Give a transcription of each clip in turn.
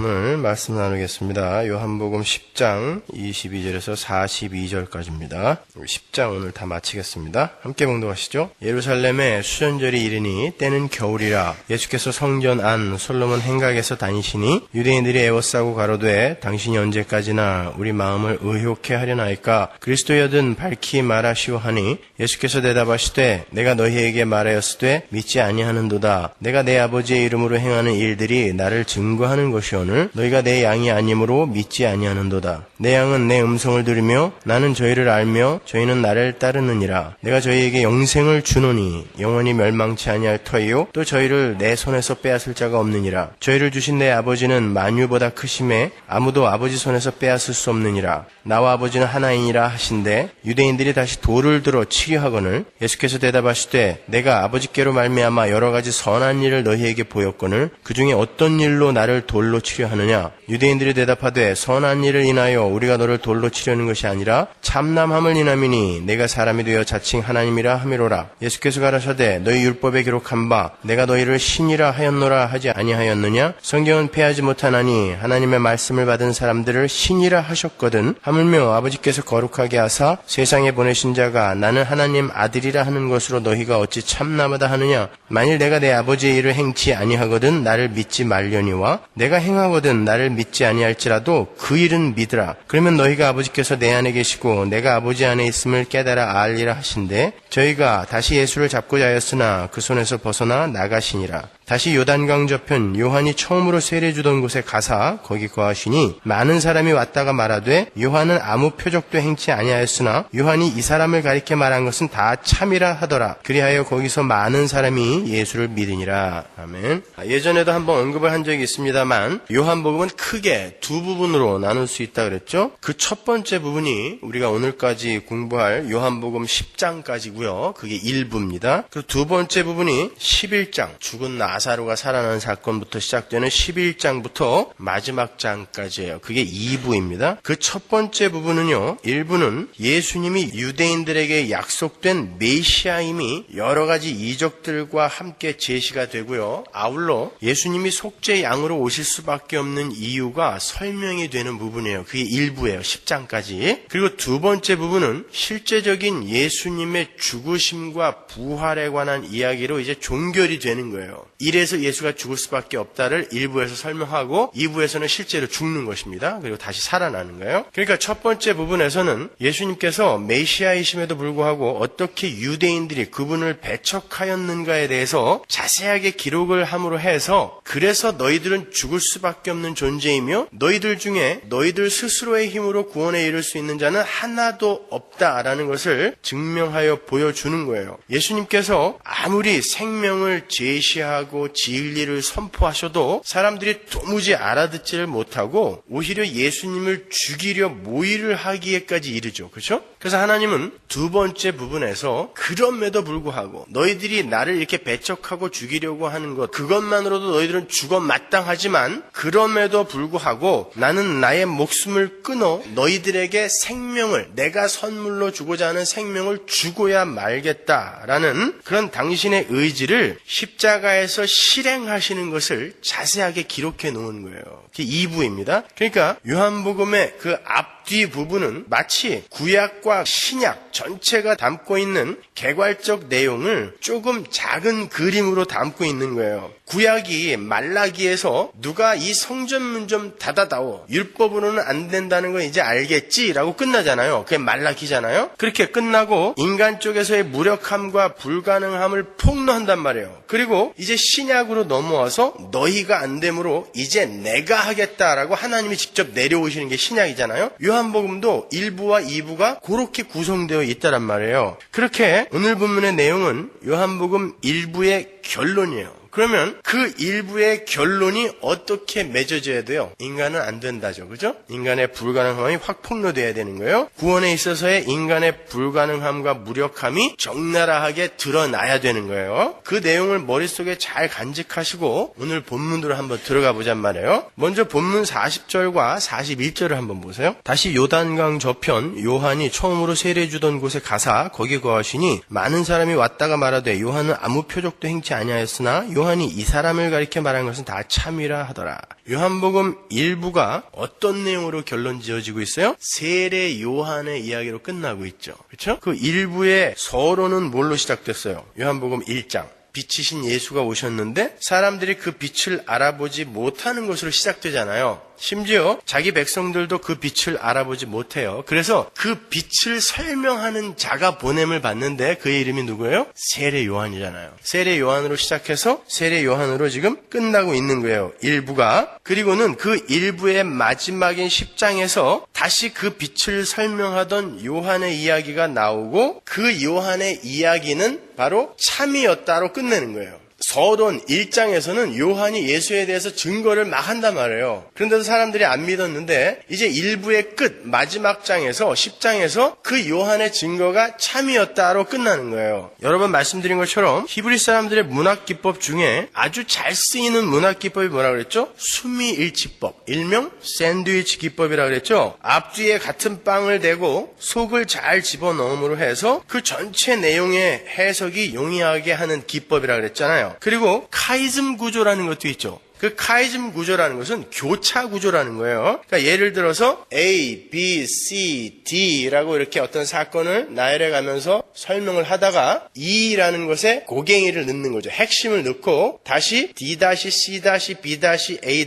오늘 말씀 나누겠습니다. 요한복음 10장 22절에서 42절까지입니다. 10장 오늘 다 마치겠습니다. 함께 봉독하시죠. 예루살렘에 수전절이 이르니 때는 겨울이라 예수께서 성전 안 솔로몬 행각에서 다니시니 유대인들이 애워싸고 가로되 당신이 언제까지나 우리 마음을 의혹해 하려나이까 그리스도여든 밝히 말하시오 하니 예수께서 대답하시되 내가 너희에게 말하였으되 믿지 아니하는도다. 내가 내 아버지의 이름으로 행하는 일들이 나를 증거하는 것이오늘 너희가 내 양이 아니므로 믿지 아니하는도다. 내 양은 내 음성을 들으며 나는 저희를 알며 저희는 나를 따르느니라. 내가 저희에게 영생을 주노니 영원히 멸망치 아니할 터이요 또 저희를 내 손에서 빼앗을 자가 없느니라. 저희를 주신 내 아버지는 만유보다 크심에 아무도 아버지 손에서 빼앗을 수 없느니라. 나와 아버지는 하나이니라 하신대 유대인들이 다시 돌을 들어 치려 하거늘 예수께서 대답하시되 내가 아버지께로 말미암아 여러 가지 선한 일을 너희에게 보였거늘 그 중에 어떤 일로 나를 돌로 치려 하느냐. 유대인들이 대답하되 선한 일을 인하여 우리가 너를 돌로 치려는 것이 아니라 참남함을 인함이니 내가 사람이 되어 자칭 하나님이라 함이로라. 예수께서 가라사대 너희 율법에 기록한 바 내가 너희를 신이라 하였노라 하지 아니하였느냐. 성경은 패하지 못하나니 하나님의 말씀을 받은 사람들을 신이라 하셨거든. 하물며 아버지께서 거룩하게 하사 세상에 보내신 자가 나는 하나님 아들이라 하는 것으로 너희가 어찌 참남하다 하느냐. 만일 내가 내 아버지의 일을 행치 아니하거든 나를 믿지 말려니와 내가 행하거든 나를 믿지 아니할지라도 그 일은 믿으라. 그러면 너희가 아버지께서 내 안에 계시고 내가 아버지 안에 있음을 깨달아 알리라 하신대 저희가 다시 예수를 잡고자 하였으나 그 손에서 벗어나 나가시니라. 다시 요단강 저편 요한이 처음으로 세례주던 곳에 가사 거기 거하시니 많은 사람이 왔다가 말하되 요한은 아무 표적도 행치 아니하였으나 요한이 이 사람을 가리켜 말한 것은 다 참이라 하더라. 그리하여 거기서 많은 사람이 예수를 믿으니라. 아멘. 예전에도 한번 언급을 한 적이 있습니다만 요한복음은 크게 두 부분으로 나눌 수 있다 그랬죠. 그 첫 번째 부분이 우리가 오늘까지 공부할 요한복음 10장까지고요. 그게 1부입니다. 그리고 두 번째 부분이 11장 죽은 나사로가 살아난 사건부터 시작되는 11장부터 마지막 장까지예요. 그게 2부입니다. 그 첫 번째 부분은요. 1부는 예수님이 유대인들에게 약속된 메시아임이 여러 가지 이적들과 함께 제시가 되고요. 아울러 예수님이 속죄 양으로 오실 수밖에 없는 이유가 설명이 되는 부분이에요. 그게 1부예요. 10장까지. 그리고 두 번째 부분은 실제적인 예수님의 죽으심과 부활에 관한 이야기로 이제 종결이 되는 거예요. 이래서 예수가 죽을 수밖에 없다를 1부에서 설명하고 2부에서는 실제로 죽는 것입니다. 그리고 다시 살아나는 거예요. 그러니까 첫 번째 부분에서는 예수님께서 메시아이심에도 불구하고 어떻게 유대인들이 그분을 배척하였는가에 대해서 자세하게 기록을 함으로 해서 그래서 너희들은 죽을 수밖에 없는 존재이며 너희들 중에 너희들 스스로의 힘으로 구원에 이를 수 있는 자는 하나도 없다라는 것을 증명하여 보여주는 거예요. 예수님께서 아무리 생명을 제시하고 진리를 선포하셔도 사람들이 도무지 알아듣지를 못하고 오히려 예수님을 죽이려 모의를 하기에까지 이르죠. 그렇죠? 그래서 하나님은 두 번째 부분에서 그럼에도 불구하고 너희들이 나를 이렇게 배척하고 죽이려고 하는 것 그것만으로도 너희들은 죽어 마땅하지만 그럼에도 불구하고 나는 나의 목숨을 끊어 너희들에게 생명을 내가 선물로 주고자 하는 생명을 주고야 말겠다라는 그런 당신의 의지를 십자가에서 실행하시는 것을 자세하게 기록해 놓은 거예요. 그게 2부입니다. 그러니까 요한복음의 그 앞뒤 부분은 마치 구약과 신약 전체가 담고 있는 개괄적 내용을 조금 작은 그림으로 담고 있는 거예요. 구약이 말라기에서 누가 이 성전 문 좀 닫아다오. 율법으로는 안 된다는 거 이제 알겠지라고 끝나잖아요. 그게 말라기잖아요. 그렇게 끝나고 인간 쪽에서의 무력함과 불가능함을 폭로한단 말이에요. 그리고 이제 신약으로 넘어와서 너희가 안 되므로 이제 내가 하겠다라고 하나님이 직접 내려오시는 게 신약이잖아요. 요한복음도 1부와 2부가 그렇게 구성되어 있다란 말이에요. 그렇게 오늘 본문의 내용은 요한복음 1부의 결론이에요. 그러면 그 일부의 결론이 어떻게 맺어져야 돼요? 인간은 안 된다죠. 그죠? 인간의 불가능함이 확 폭로돼야 되는 거예요. 구원에 있어서의 인간의 불가능함과 무력함이 적나라하게 드러나야 되는 거예요. 그 내용을 머릿속에 잘 간직하시고 오늘 본문으로 한번 들어가 보잔 말이에요. 먼저 본문 40절과 41절을 한번 보세요. 다시 요단강 저편 요한이 처음으로 세례 주던 곳에 가사 거기 거하시니 많은 사람이 왔다가 말하되 요한은 아무 표적도 행치 아니하였으나 요한이 이 사람을 가리켜 말한 것은 다 참이라 하더라. 요한복음 1부가 어떤 내용으로 결론 지어지고 있어요? 세례 요한의 이야기로 끝나고 있죠. 그렇죠? 그 1부의 서론은 뭘로 시작됐어요? 요한복음 1장. 빛이신 예수가 오셨는데 사람들이 그 빛을 알아보지 못하는 것으로 시작되잖아요. 심지어 자기 백성들도 그 빛을 알아보지 못해요. 그래서 그 빛을 설명하는 자가 보냄을 받는데 그의 이름이 누구예요? 세례 요한이잖아요. 세례 요한으로 시작해서 세례 요한으로 지금 끝나고 있는 거예요. 1부가. 그리고는 그 1부의 마지막인 10장에서 다시 그 빛을 설명하던 요한의 이야기가 나오고 그 요한의 이야기는 바로 참이었다로 끝내는 거예요. 서론 1장에서는 요한이 예수에 대해서 증거를 막 한단 말이에요. 그런데도 사람들이 안 믿었는데 이제 1부의 끝 마지막 장에서 10장에서 그 요한의 증거가 참이었다로 끝나는 거예요. 여러 번 말씀드린 것처럼 히브리 사람들의 문학 기법 중에 아주 잘 쓰이는 문학 기법이 뭐라 그랬죠? 수미일치법, 일명 샌드위치 기법이라 그랬죠. 앞뒤에 같은 빵을 대고 속을 잘 집어넣음으로 해서 그 전체 내용의 해석이 용이하게 하는 기법이라 그랬잖아요. 그리고 카이즘 구조라는 것도 있죠. 그 카이즘 구조라는 것은 교차 구조라는 거예요. 그러니까 예를 들어서 A, B, C, D라고 이렇게 어떤 사건을 나열해 가면서 설명을 하다가 E라는 것에 고갱이를 넣는 거죠. 핵심을 넣고 다시 D-, C-, B-, A-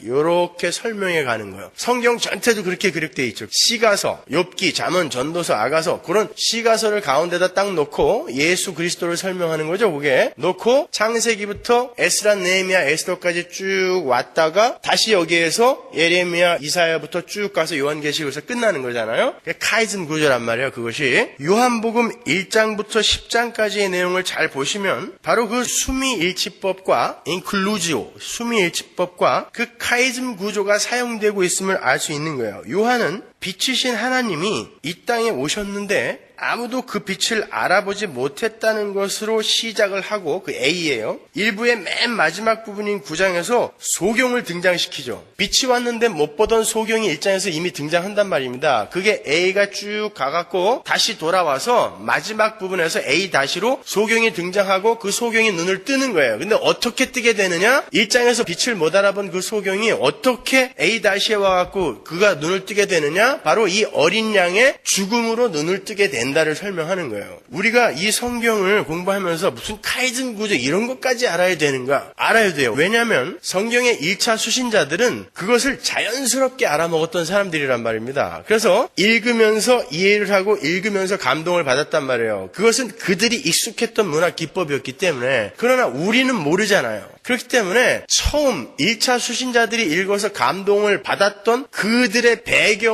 이렇게 설명해 가는 거예요. 성경 전체도 그렇게 기록되어 있죠. 시가서, 욥기, 잠언, 전도서, 아가서 그런 시가서를 가운데다 딱 놓고 예수 그리스도를 설명하는 거죠. 그게 놓고 창세기부터 에스라, 느헤미야, 에스더까지 쭉 왔다가 다시 여기에서 예레미야, 이사야부터 쭉 가서 요한계시록에서 끝나는 거잖아요. 카이즘 구조란 말이에요. 그것이 요한복음 1장부터 10장까지의 내용을 잘 보시면 바로 그 수미일치법과 인클루지오, 수미일치법과 그 카이즘 구조가 사용되고 있음을 알 수 있는 거예요. 요한은 빛이신 하나님이 이 땅에 오셨는데 아무도 그 빛을 알아보지 못했다는 것으로 시작을 하고 그 A예요. 1부의 맨 마지막 부분인 9장에서 소경을 등장시키죠. 빛이 왔는데 못 보던 소경이 1장에서 이미 등장한단 말입니다. 그게 A가 쭉 가갖고 다시 돌아와서 마지막 부분에서 A-로 소경이 등장하고 그 소경이 눈을 뜨는 거예요. 근데 어떻게 뜨게 되느냐? 1장에서 빛을 못 알아본 그 소경이 어떻게 A-에 와갖고 그가 눈을 뜨게 되느냐? 바로 이 어린 양의 죽음으로 눈을 뜨게 된다를 설명하는 거예요. 우리가 이 성경을 공부하면서 무슨 카이즘 구조 이런 것까지 알아야 되는가? 알아야 돼요. 왜냐하면 성경의 1차 수신자들은 그것을 자연스럽게 알아먹었던 사람들이란 말입니다. 그래서 읽으면서 이해를 하고 읽으면서 감동을 받았단 말이에요. 그것은 그들이 익숙했던 문학 기법이었기 때문에. 그러나 우리는 모르잖아요. 그렇기 때문에 처음 1차 수신자들이 읽어서 감동을 받았던 그들의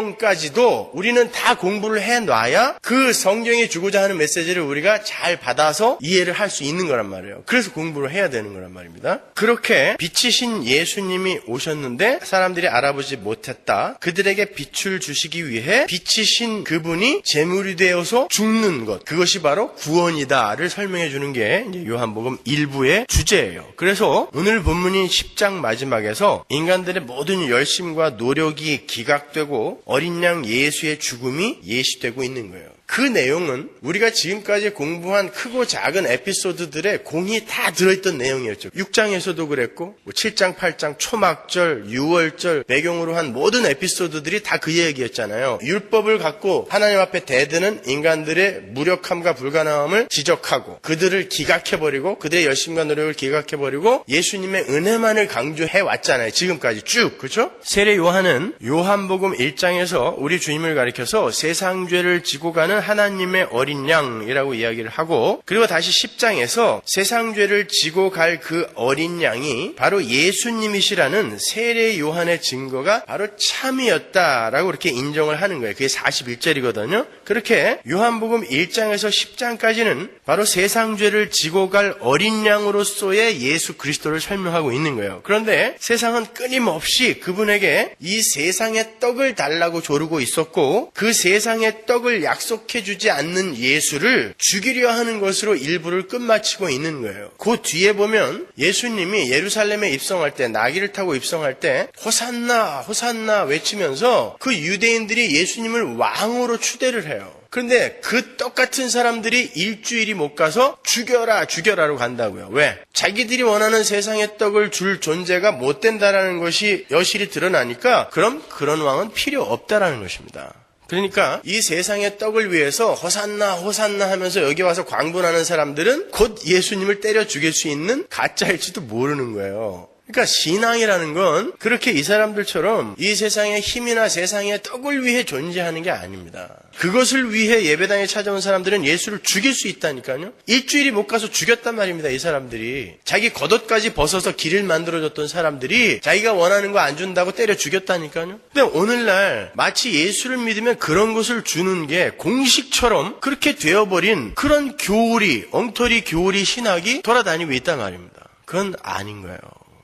배경까지도 우리는 다 공부를 해놔야 그 성경이 주고자 하는 메시지를 우리가 잘 받아서 이해를 할 수 있는 거란 말이에요. 그래서 공부를 해야 되는 거란 말입니다. 그렇게 빛이신 예수님이 오셨는데 사람들이 알아보지 못했다. 그들에게 빛을 주시기 위해 빛이신 그분이 제물이 되어서 죽는 것. 그것이 바로 구원이다를 설명해 주는 게 이제 요한복음 1부의 주제예요. 그래서 오늘 본문인 10장 마지막에서 인간들의 모든 열심과 노력이 기각되고 어린 양 예수의 죽음이 예시되고 있는 거예요. 그 내용은 우리가 지금까지 공부한 크고 작은 에피소드들의 공이 다 들어있던 내용이었죠. 6장에서도 그랬고 7장, 8장, 초막절, 유월절 배경으로 한 모든 에피소드들이 다 그 얘기였잖아요. 율법을 갖고 하나님 앞에 대드는 인간들의 무력함과 불가능함을 지적하고 그들을 기각해버리고 그들의 열심과 노력을 기각해버리고 예수님의 은혜만을 강조해왔잖아요. 지금까지 쭉. 그렇죠? 세례 요한은 요한복음 1장에서 우리 주님을 가리켜서 세상 죄를 지고 가는 하나님의 어린 양이라고 이야기를 하고 그리고 다시 10장에서 세상 죄를 지고 갈 그 어린 양이 바로 예수님이시라는 세례 요한의 증거가 바로 참이었다라고 이렇게 인정을 하는 거예요. 그게 41절이거든요. 그렇게 요한복음 1장에서 10장까지는 바로 세상 죄를 지고 갈 어린 양으로서의 예수 그리스도를 설명하고 있는 거예요. 그런데 세상은 끊임없이 그분에게 이 세상의 떡을 달라고 조르고 있었고 그 세상의 떡을 약속해주지 않는 예수를 죽이려 하는 것으로 일부를 끝마치고 있는 거예요. 그 뒤에 보면 예수님이 예루살렘에 입성할 때 나귀를 타고 입성할 때 호산나 호산나 외치면서 그 유대인들이 예수님을 왕으로 추대를 해요. 그런데 그 똑같은 사람들이 일주일이 못 가서 죽여라로 간다고요. 왜? 자기들이 원하는 세상의 떡을 줄 존재가 못 된다라는 것이 여실히 드러나니까 그럼 그런 왕은 필요 없다라는 것입니다. 그러니까 이 세상의 떡을 위해서 호산나 호산나 하면서 여기 와서 광분하는 사람들은 곧 예수님을 때려 죽일 수 있는 가짜일지도 모르는 거예요. 그러니까 신앙이라는 건 그렇게 이 사람들처럼 이 세상의 힘이나 세상의 떡을 위해 존재하는 게 아닙니다. 그것을 위해 예배당에 찾아온 사람들은 예수를 죽일 수 있다니까요. 일주일이 못 가서 죽였단 말입니다. 이 사람들이. 자기 겉옷까지 벗어서 길을 만들어줬던 사람들이 자기가 원하는 거 안 준다고 때려 죽였다니까요. 근데 오늘날 마치 예수를 믿으면 그런 것을 주는 게 공식처럼 그렇게 되어버린 그런 교리, 엉터리 교리 신학이 돌아다니고 있단 말입니다. 그건 아닌 거예요.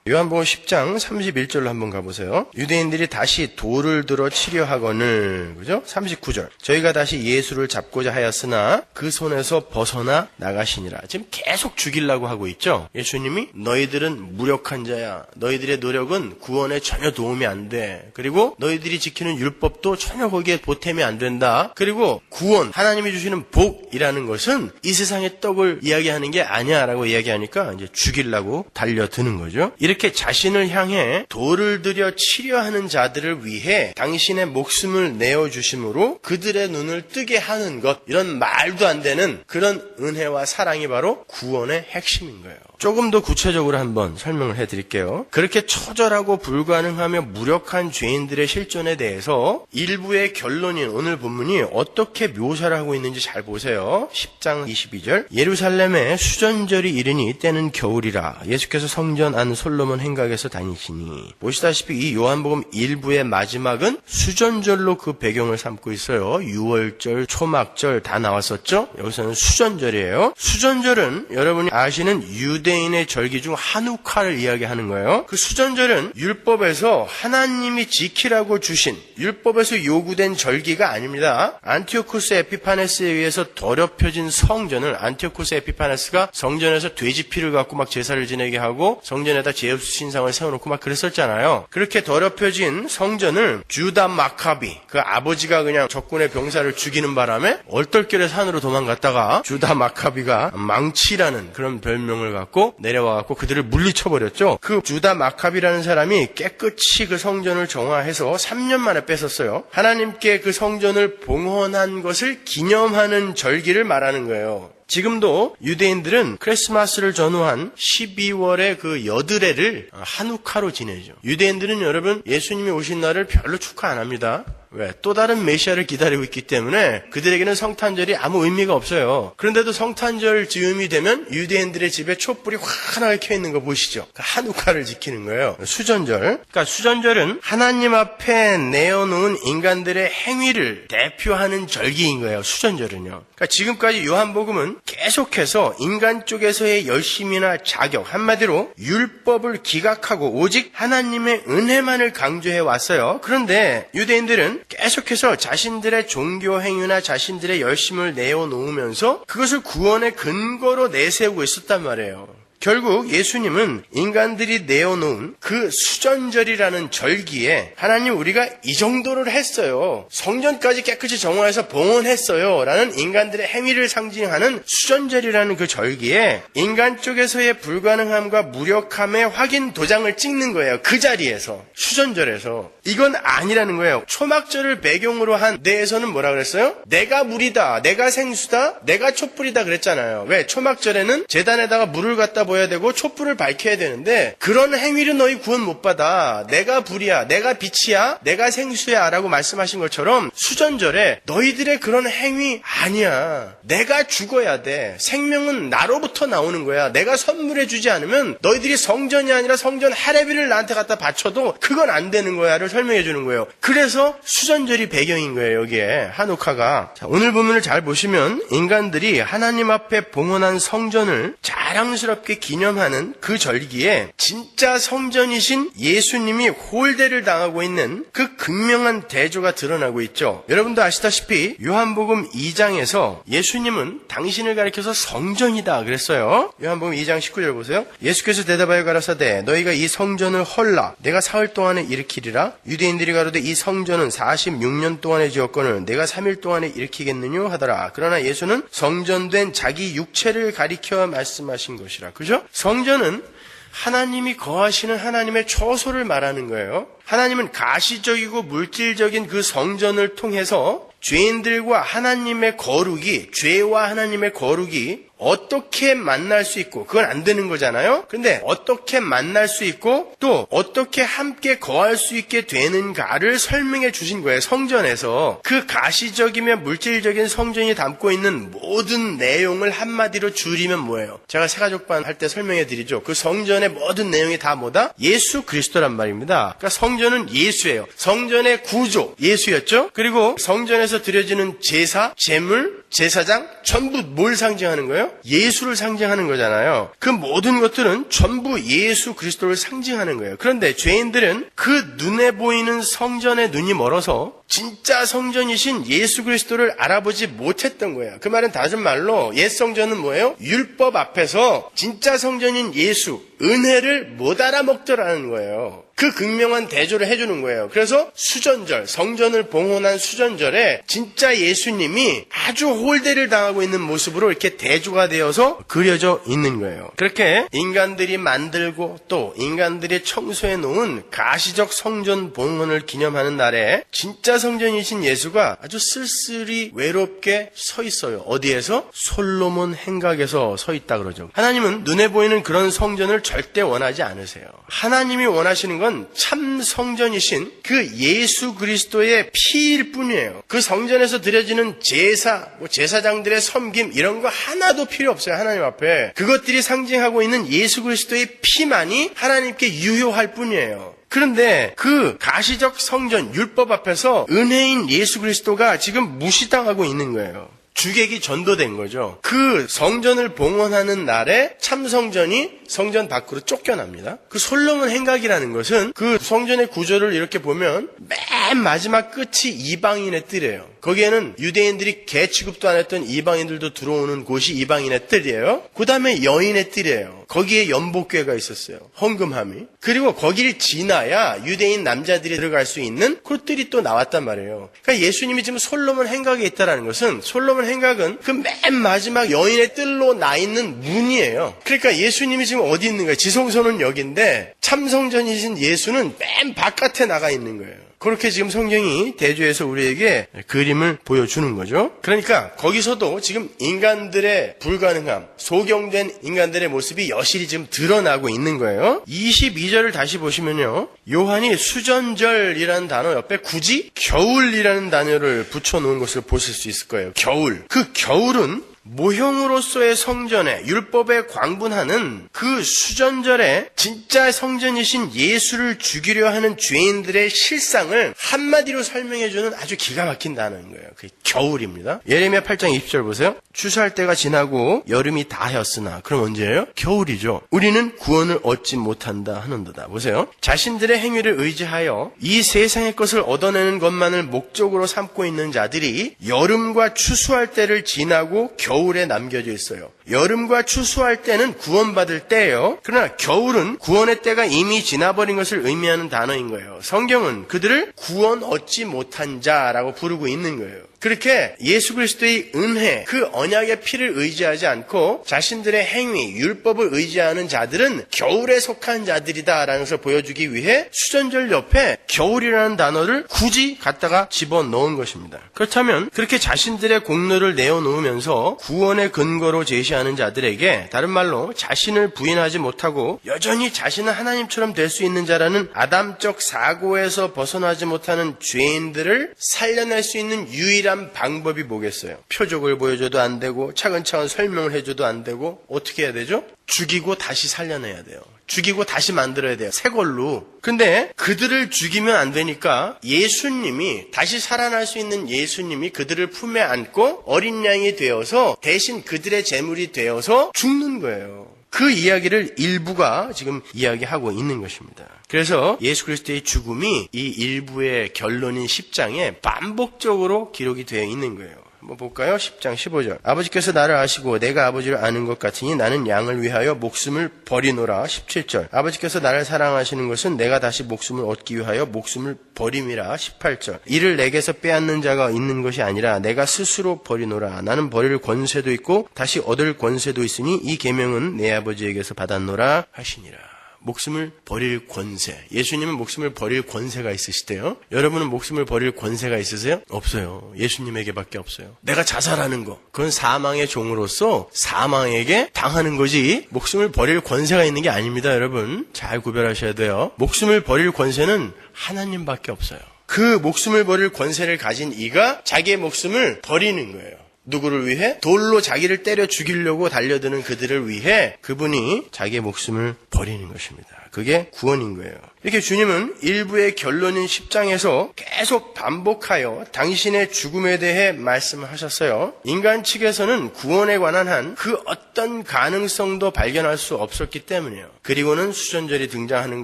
요한복음 10장 31절로 한번 가보세요. 유대인들이 다시 돌을 들어 치려 하거늘, 그죠? 39절. 저희가 다시 예수를 잡고자 하였으나 그 손에서 벗어나 나가시니라. 지금 계속 죽이려고 하고 있죠? 예수님이 너희들은 무력한 자야. 너희들의 노력은 구원에 전혀 도움이 안 돼. 그리고 너희들이 지키는 율법도 전혀 거기에 보탬이 안 된다. 그리고 구원, 하나님이 주시는 복이라는 것은 이 세상의 떡을 이야기하는 게 아니야 라고 이야기하니까 이제 죽이려고 달려드는 거죠. 이렇게 자신을 향해 돌을 들여 치려 하는 자들을 위해 당신의 목숨을 내어주심으로 그들의 눈을 뜨게 하는 것, 이런 말도 안 되는 그런 은혜와 사랑이 바로 구원의 핵심인 거예요. 조금 더 구체적으로 한번 설명을 해드릴게요. 그렇게 처절하고 불가능하며 무력한 죄인들의 실존에 대해서 일부의 결론인 오늘 본문이 어떻게 묘사를 하고 있는지 잘 보세요. 10장 22절. 예루살렘에 수전절이 이르니 때는 겨울이라 예수께서 성전 안 솔로몬 행각에서 다니시니. 보시다시피 이 요한복음 1부의 마지막은 수전절로 그 배경을 삼고 있어요. 유월절, 초막절 다 나왔었죠. 여기서는 수전절이에요. 수전절은 여러분이 아시는 유대인의 절기 중 한우카를 이야기하는 거예요. 그 수전절은 율법에서 하나님이 지키라고 주신, 율법에서 요구된 절기가 아닙니다. 안티오쿠스 에피파네스에 의해서 더럽혀진 성전을, 안티오쿠스 에피파네스가 성전에서 돼지피를 갖고 막 제사를 지내게 하고 성전에다 제우스 신상을 세워놓고 막 그랬었잖아요. 그렇게 더럽혀진 성전을 주다 마카비, 그 아버지가 그냥 적군의 병사를 죽이는 바람에 얼떨결에 산으로 도망갔다가 주다 마카비가 망치라는 그런 별명을 갖고 내려와갖고 그들을 물리쳐버렸죠. 그 주다 마카비라는 사람이 깨끗이 그 성전을 정화해서 3년 만에 뺏었어요. 하나님께 그 성전을 봉헌한 것을 기념하는 절기를 말하는 거예요. 지금도 유대인들은 크리스마스를 전후한 12월의 그 여드레를 한우카로 지내죠. 유대인들은 여러분 예수님이 오신 날을 별로 축하 안 합니다. 왜? 또 다른 메시아를 기다리고 있기 때문에 그들에게는 성탄절이 아무 의미가 없어요. 그런데도 성탄절 즈음이 되면 유대인들의 집에 촛불이 환하게 켜있는 거 보시죠. 한우카를 지키는 거예요. 수전절. 그러니까 수전절은 하나님 앞에 내어놓은 인간들의 행위를 대표하는 절기인 거예요. 수전절은요. 그러니까 지금까지 요한복음은 계속해서 인간 쪽에서의 열심이나 자격, 한마디로 율법을 기각하고 오직 하나님의 은혜만을 강조해 왔어요. 그런데 유대인들은 계속해서 자신들의 종교 행위나 자신들의 열심을 내어놓으면서 그것을 구원의 근거로 내세우고 있었단 말이에요. 결국 예수님은 인간들이 내어놓은 그 수전절이라는 절기에 하나님 우리가 이 정도를 했어요. 성전까지 깨끗이 정화해서 봉헌했어요. 라는 인간들의 행위를 상징하는 수전절이라는 그 절기에 인간 쪽에서의 불가능함과 무력함의 확인 도장을 찍는 거예요. 그 자리에서. 수전절에서. 이건 아니라는 거예요. 초막절을 배경으로 한 데에서는 뭐라 그랬어요? 내가 물이다. 내가 생수다. 내가 촛불이다 그랬잖아요. 왜? 초막절에는 제단에다가 물을 갖다 보여야 되고 촛불을 밝혀야 되는데 그런 행위를 너희 구원 못 받아. 내가 불이야. 내가 빛이야. 내가 생수야. 라고 말씀하신 것처럼 수전절에 너희들의 그런 행위 아니야. 내가 죽어야 돼. 생명은 나로부터 나오는 거야. 내가 선물해 주지 않으면 너희들이 성전이 아니라 성전 하레비를 나한테 갖다 바쳐도 그건 안 되는 거야를 설명해 주는 거예요. 그래서 수전절이 배경인 거예요. 여기에 한우카가. 자, 오늘 본문을 잘 보시면 인간들이 하나님 앞에 봉헌한 성전을 자랑스럽게 기념하는 그 절기에 진짜 성전이신 예수님이 홀대를 당하고 있는 그 극명한 대조가 드러나고 있죠. 여러분도 아시다시피 요한복음 2장에서 예수님은 당신을 가리켜서 성전이다 그랬어요. 요한복음 2장 19절 보세요. 예수께서 대답하여 가라사대 너희가 이 성전을 헐라 내가 사흘 동안에 일으키리라. 유대인들이 가로되 이 성전은 46년 동안에 지었거늘 내가 3일 동안에 일으키겠느냐 하더라. 그러나 예수는 성전된 자기 육체를 가리켜 말씀하신 것이라. 그죠? 성전은 하나님이 거하시는 하나님의 처소를 말하는 거예요. 하나님은 가시적이고 물질적인 그 성전을 통해서 죄인들과 하나님의 거룩이, 죄와 하나님의 거룩이 어떻게 만날 수 있고, 그건 안 되는 거잖아요. 근데 어떻게 만날 수 있고 또 어떻게 함께 거할 수 있게 되는가를 설명해 주신 거예요. 성전에서 그 가시적이며 물질적인 성전이 담고 있는 모든 내용을 한마디로 줄이면 뭐예요? 제가 새가족반 할 때 설명해 드리죠. 그 성전의 모든 내용이 다 뭐다? 예수 그리스도란 말입니다. 그러니까 성전은 예수예요. 성전의 구조 예수였죠. 그리고 성전에서 드려지는 제사, 제물, 제사장 전부 뭘 상징하는 거예요? 예수를 상징하는 거잖아요. 그 모든 것들은 전부 예수 그리스도를 상징하는 거예요. 그런데 죄인들은 그 눈에 보이는 성전에 눈이 멀어서 진짜 성전이신 예수 그리스도를 알아보지 못했던 거예요. 그 말은 다른 말로 옛 성전은 뭐예요? 율법 앞에서 진짜 성전인 예수, 은혜를 못 알아먹더라는 거예요. 그 극명한 대조를 해주는 거예요. 그래서 수전절, 성전을 봉헌한 수전절에 진짜 예수님이 아주 홀대를 당하고 있는 모습으로 이렇게 대조가 되어서 그려져 있는 거예요. 그렇게 인간들이 만들고 또 인간들이 청소해 놓은 가시적 성전 봉헌을 기념하는 날에 진짜 성전이신 예수가 아주 쓸쓸히 외롭게 서 있어요. 어디에서? 솔로몬 행각에서 서 있다 그러죠. 하나님은 눈에 보이는 그런 성전을 절대 원하지 않으세요. 하나님이 원하시는 건 참 성전이신 그 예수 그리스도의 피일 뿐이에요. 그 성전에서 드려지는 제사, 제사장들의 섬김 이런 거 하나도 필요 없어요. 하나님 앞에. 그것들이 상징하고 있는 예수 그리스도의 피만이 하나님께 유효할 뿐이에요. 그런데 그 가시적 성전, 율법 앞에서 은혜인 예수 그리스도가 지금 무시당하고 있는 거예요. 주객이 전도된 거죠. 그 성전을 봉헌하는 날에 참성전이 성전 밖으로 쫓겨납니다. 그 솔로몬 행각이라는 것은 그 성전의 구조를 이렇게 보면 맨 마지막 끝이 이방인의 뜰이에요. 거기에는 유대인들이 개 취급도 안 했던 이방인들도 들어오는 곳이 이방인의 뜰이에요. 그 다음에 여인의 뜰이에요. 거기에 연복궤가 있었어요. 헌금함이. 그리고 거기를 지나야 유대인 남자들이 들어갈 수 있는 그 뜰이 또 나왔단 말이에요. 그러니까 예수님이 지금 솔로몬 행각에 있다는 것은 솔로몬 행각은 그 맨 마지막 여인의 뜰로 나 있는 문이에요. 그러니까 예수님이 지금 어디 있는 거예요? 지성소는 여기인데 참성전이신 예수는 맨 바깥에 나가 있는 거예요. 그렇게 지금 성경이 대조해서 우리에게 그림을 보여주는 거죠. 그러니까 거기서도 지금 인간들의 불가능함, 소경된 인간들의 모습이 여실히 지금 드러나고 있는 거예요. 22절을 다시 보시면요. 요한이 수전절이라는 단어 옆에 굳이 겨울이라는 단어를 붙여놓은 것을 보실 수 있을 거예요. 겨울. 그 겨울은 모형으로서의 성전에 율법에 광분하는 그 수전절에 진짜 성전이신 예수를 죽이려 하는 죄인들의 실상을 한마디로 설명해주는 아주 기가 막힌 단어인 거예요. 그게 겨울입니다. 예레미야 8장 20절 보세요. 추수할 때가 지나고 여름이 다하였으나 그럼 언제예요? 겨울이죠. 우리는 구원을 얻지 못한다 하는도다. 보세요. 자신들의 행위를 의지하여 이 세상의 것을 얻어내는 것만을 목적으로 삼고 있는 자들이 여름과 추수할 때를 지나고 겨울에 남겨져 있어요. 여름과 추수할 때는 구원받을 때예요. 그러나 겨울은 구원의 때가 이미 지나버린 것을 의미하는 단어인 거예요. 성경은 그들을 구원 얻지 못한 자라고 부르고 있는 거예요. 그렇게 예수 그리스도의 은혜, 그 언약의 피를 의지하지 않고 자신들의 행위, 율법을 의지하는 자들은 겨울에 속한 자들이다라는 것을 보여주기 위해 수전절 옆에 겨울이라는 단어를 굳이 갖다가 집어넣은 것입니다. 그렇다면 그렇게 자신들의 공로를 내어놓으면서 구원의 근거로 제시하는 자들에게 다른 말로 자신을 부인하지 못하고 여전히 자신은 하나님처럼 될 수 있는 자라는 아담적 사고에서 벗어나지 못하는 죄인들을 살려낼 수 있는 유일한 방법이 뭐겠어요? 표적을 보여줘도 안 되고 차근차근 설명을 해줘도 안 되고 어떻게 해야 되죠? 죽이고 다시 살려내야 돼요. 죽이고 다시 만들어야 돼요. 새 걸로. 근데 그들을 죽이면 안 되니까 예수님이 다시 살아날 수 있는 예수님이 그들을 품에 안고 어린 양이 되어서 대신 그들의 제물이 되어서 죽는 거예요. 그 이야기를 일부가 지금 이야기하고 있는 것입니다. 그래서 예수 그리스도의 죽음이 이 일부의 결론인 10장에 반복적으로 기록이 되어 있는 거예요. 한번 볼까요? 10장 15절. 아버지께서 나를 아시고 내가 아버지를 아는 것 같으니 나는 양을 위하여 목숨을 버리노라. 17절. 아버지께서 나를 사랑하시는 것은 내가 다시 목숨을 얻기 위하여 목숨을 버림이라. 18절. 이를 내게서 빼앗는 자가 있는 것이 아니라 내가 스스로 버리노라. 나는 버릴 권세도 있고 다시 얻을 권세도 있으니 이 계명은 내 아버지에게서 받았노라 하시니라. 목숨을 버릴 권세. 예수님은 목숨을 버릴 권세가 있으시대요. 여러분은 목숨을 버릴 권세가 있으세요? 없어요. 예수님에게밖에 없어요. 내가 자살하는 거, 그건 사망의 종으로서 사망에게 당하는 거지 목숨을 버릴 권세가 있는 게 아닙니다. 여러분 잘 구별하셔야 돼요. 목숨을 버릴 권세는 하나님밖에 없어요. 그 목숨을 버릴 권세를 가진 이가 자기의 목숨을 버리는 거예요. 누구를 위해? 돌로 자기를 때려 죽이려고 달려드는 그들을 위해 그분이 자기의 목숨을 버리는 것입니다. 그게 구원인 거예요. 이렇게 주님은 일부의 결론인 10장에서 계속 반복하여 당신의 죽음에 대해 말씀을 하셨어요. 인간 측에서는 구원에 관한 한 그 어떤 가능성도 발견할 수 없었기 때문이에요. 그리고는 수전절이 등장하는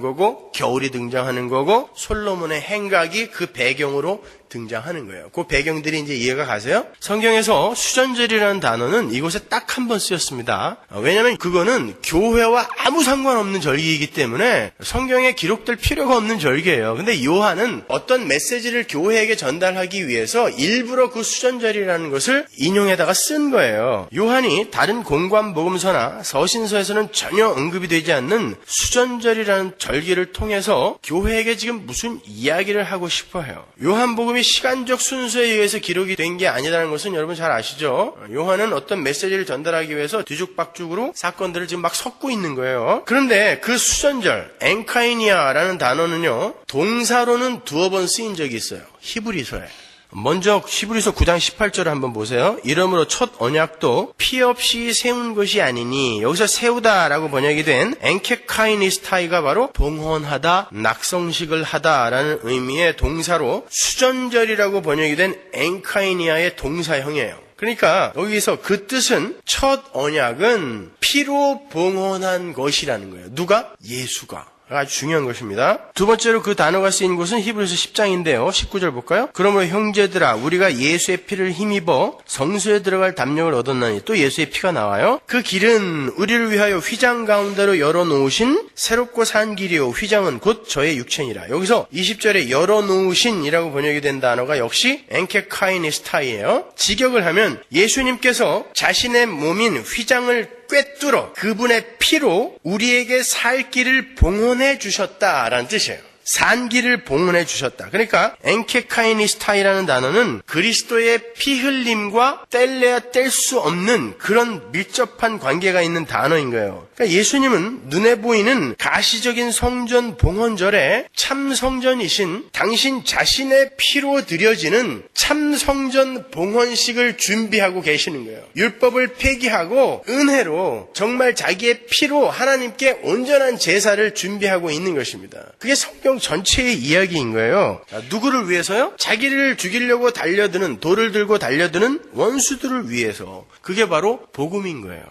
거고 겨울이 등장하는 거고 솔로몬의 행각이 그 배경으로 등장하는 거예요. 그 배경들이 이제 이해가 가세요? 성경에서 수전절이라는 단어는 이곳에 딱 한 번 쓰였습니다. 왜냐하면 그거는 교회와 아무 상관없는 절기이기 때문에 성경에 기록될 필요가 없는 절기예요. 근데 요한은 어떤 메시지를 교회에게 전달하기 위해서 일부러 그 수전절이라는 것을 인용에다가 쓴 거예요. 요한이 다른 공관 복음서나 서신서에서는 전혀 언급이 되지 않는 수전절이라는 절기를 통해서 교회에게 지금 무슨 이야기를 하고 싶어 해요. 요한복음이 시간적 순서에 의해서 기록이 된 게 아니라는 것은 여러분 잘 아시죠? 요한은 어떤 메시지를 전달하기 위해서 뒤죽박죽으로 사건들을 지금 막 섞고 있는 거예요. 그런데 그 수전절, 엔카이니아라는 단어는요, 동사로는 두어 번 쓰인 적이 있어요. 히브리서에. 먼저 히브리서 9장 18절을 한번 보세요. 이러므로 첫 언약도 피 없이 세운 것이 아니니, 여기서 세우다라고 번역이 된 엔케카이니스타이가 바로 봉헌하다, 낙성식을 하다라는 의미의 동사로 수전절이라고 번역이 된 엔카이니아의 동사형이에요. 그러니까 여기서 그 뜻은 첫 언약은 피로 봉헌한 것이라는 거예요. 누가? 예수가. 아주 중요한 것입니다. 두 번째로 그 단어가 쓰인 곳은 히브리서 10장인데요. 19절 볼까요? 그러므로 형제들아, 우리가 예수의 피를 힘입어 성소에 들어갈 담력을 얻었나니, 또 예수의 피가 나와요. 그 길은 우리를 위하여 휘장 가운데로 열어놓으신 새롭고 산 길이요, 휘장은 곧 저의 육체니라. 여기서 20절에 열어놓으신이라고 번역이 된 단어가 역시 엔케카이니스타이예요. 직역을 하면 예수님께서 자신의 몸인 휘장을 꿰뚫어 그분의 피로 우리에게 살 길을 봉헌해 주셨다라는 뜻이에요. 산 길을 봉헌해 주셨다. 그러니까 엔케카이니스타이라는 단어는 그리스도의 피 흘림과 뗄래야 뗄 수 없는 그런 밀접한 관계가 있는 단어인 거예요. 그러니까 예수님은 눈에 보이는 가시적인 성전 봉헌절에 참 성전이신 당신 자신의 피로 드려지는 참 성전 봉헌식을 준비하고 계시는 거예요. 율법을 폐기하고 은혜로 정말 자기의 피로 하나님께 온전한 제사를 준비하고 있는 것입니다. 그게 성경 전체의 이야기인 거예요. 누구를 위해서요? 자기를 죽이려고 달려드는, 돌을 들고 달려드는 원수들을 위해서. 그게 바로 복음인 거예요.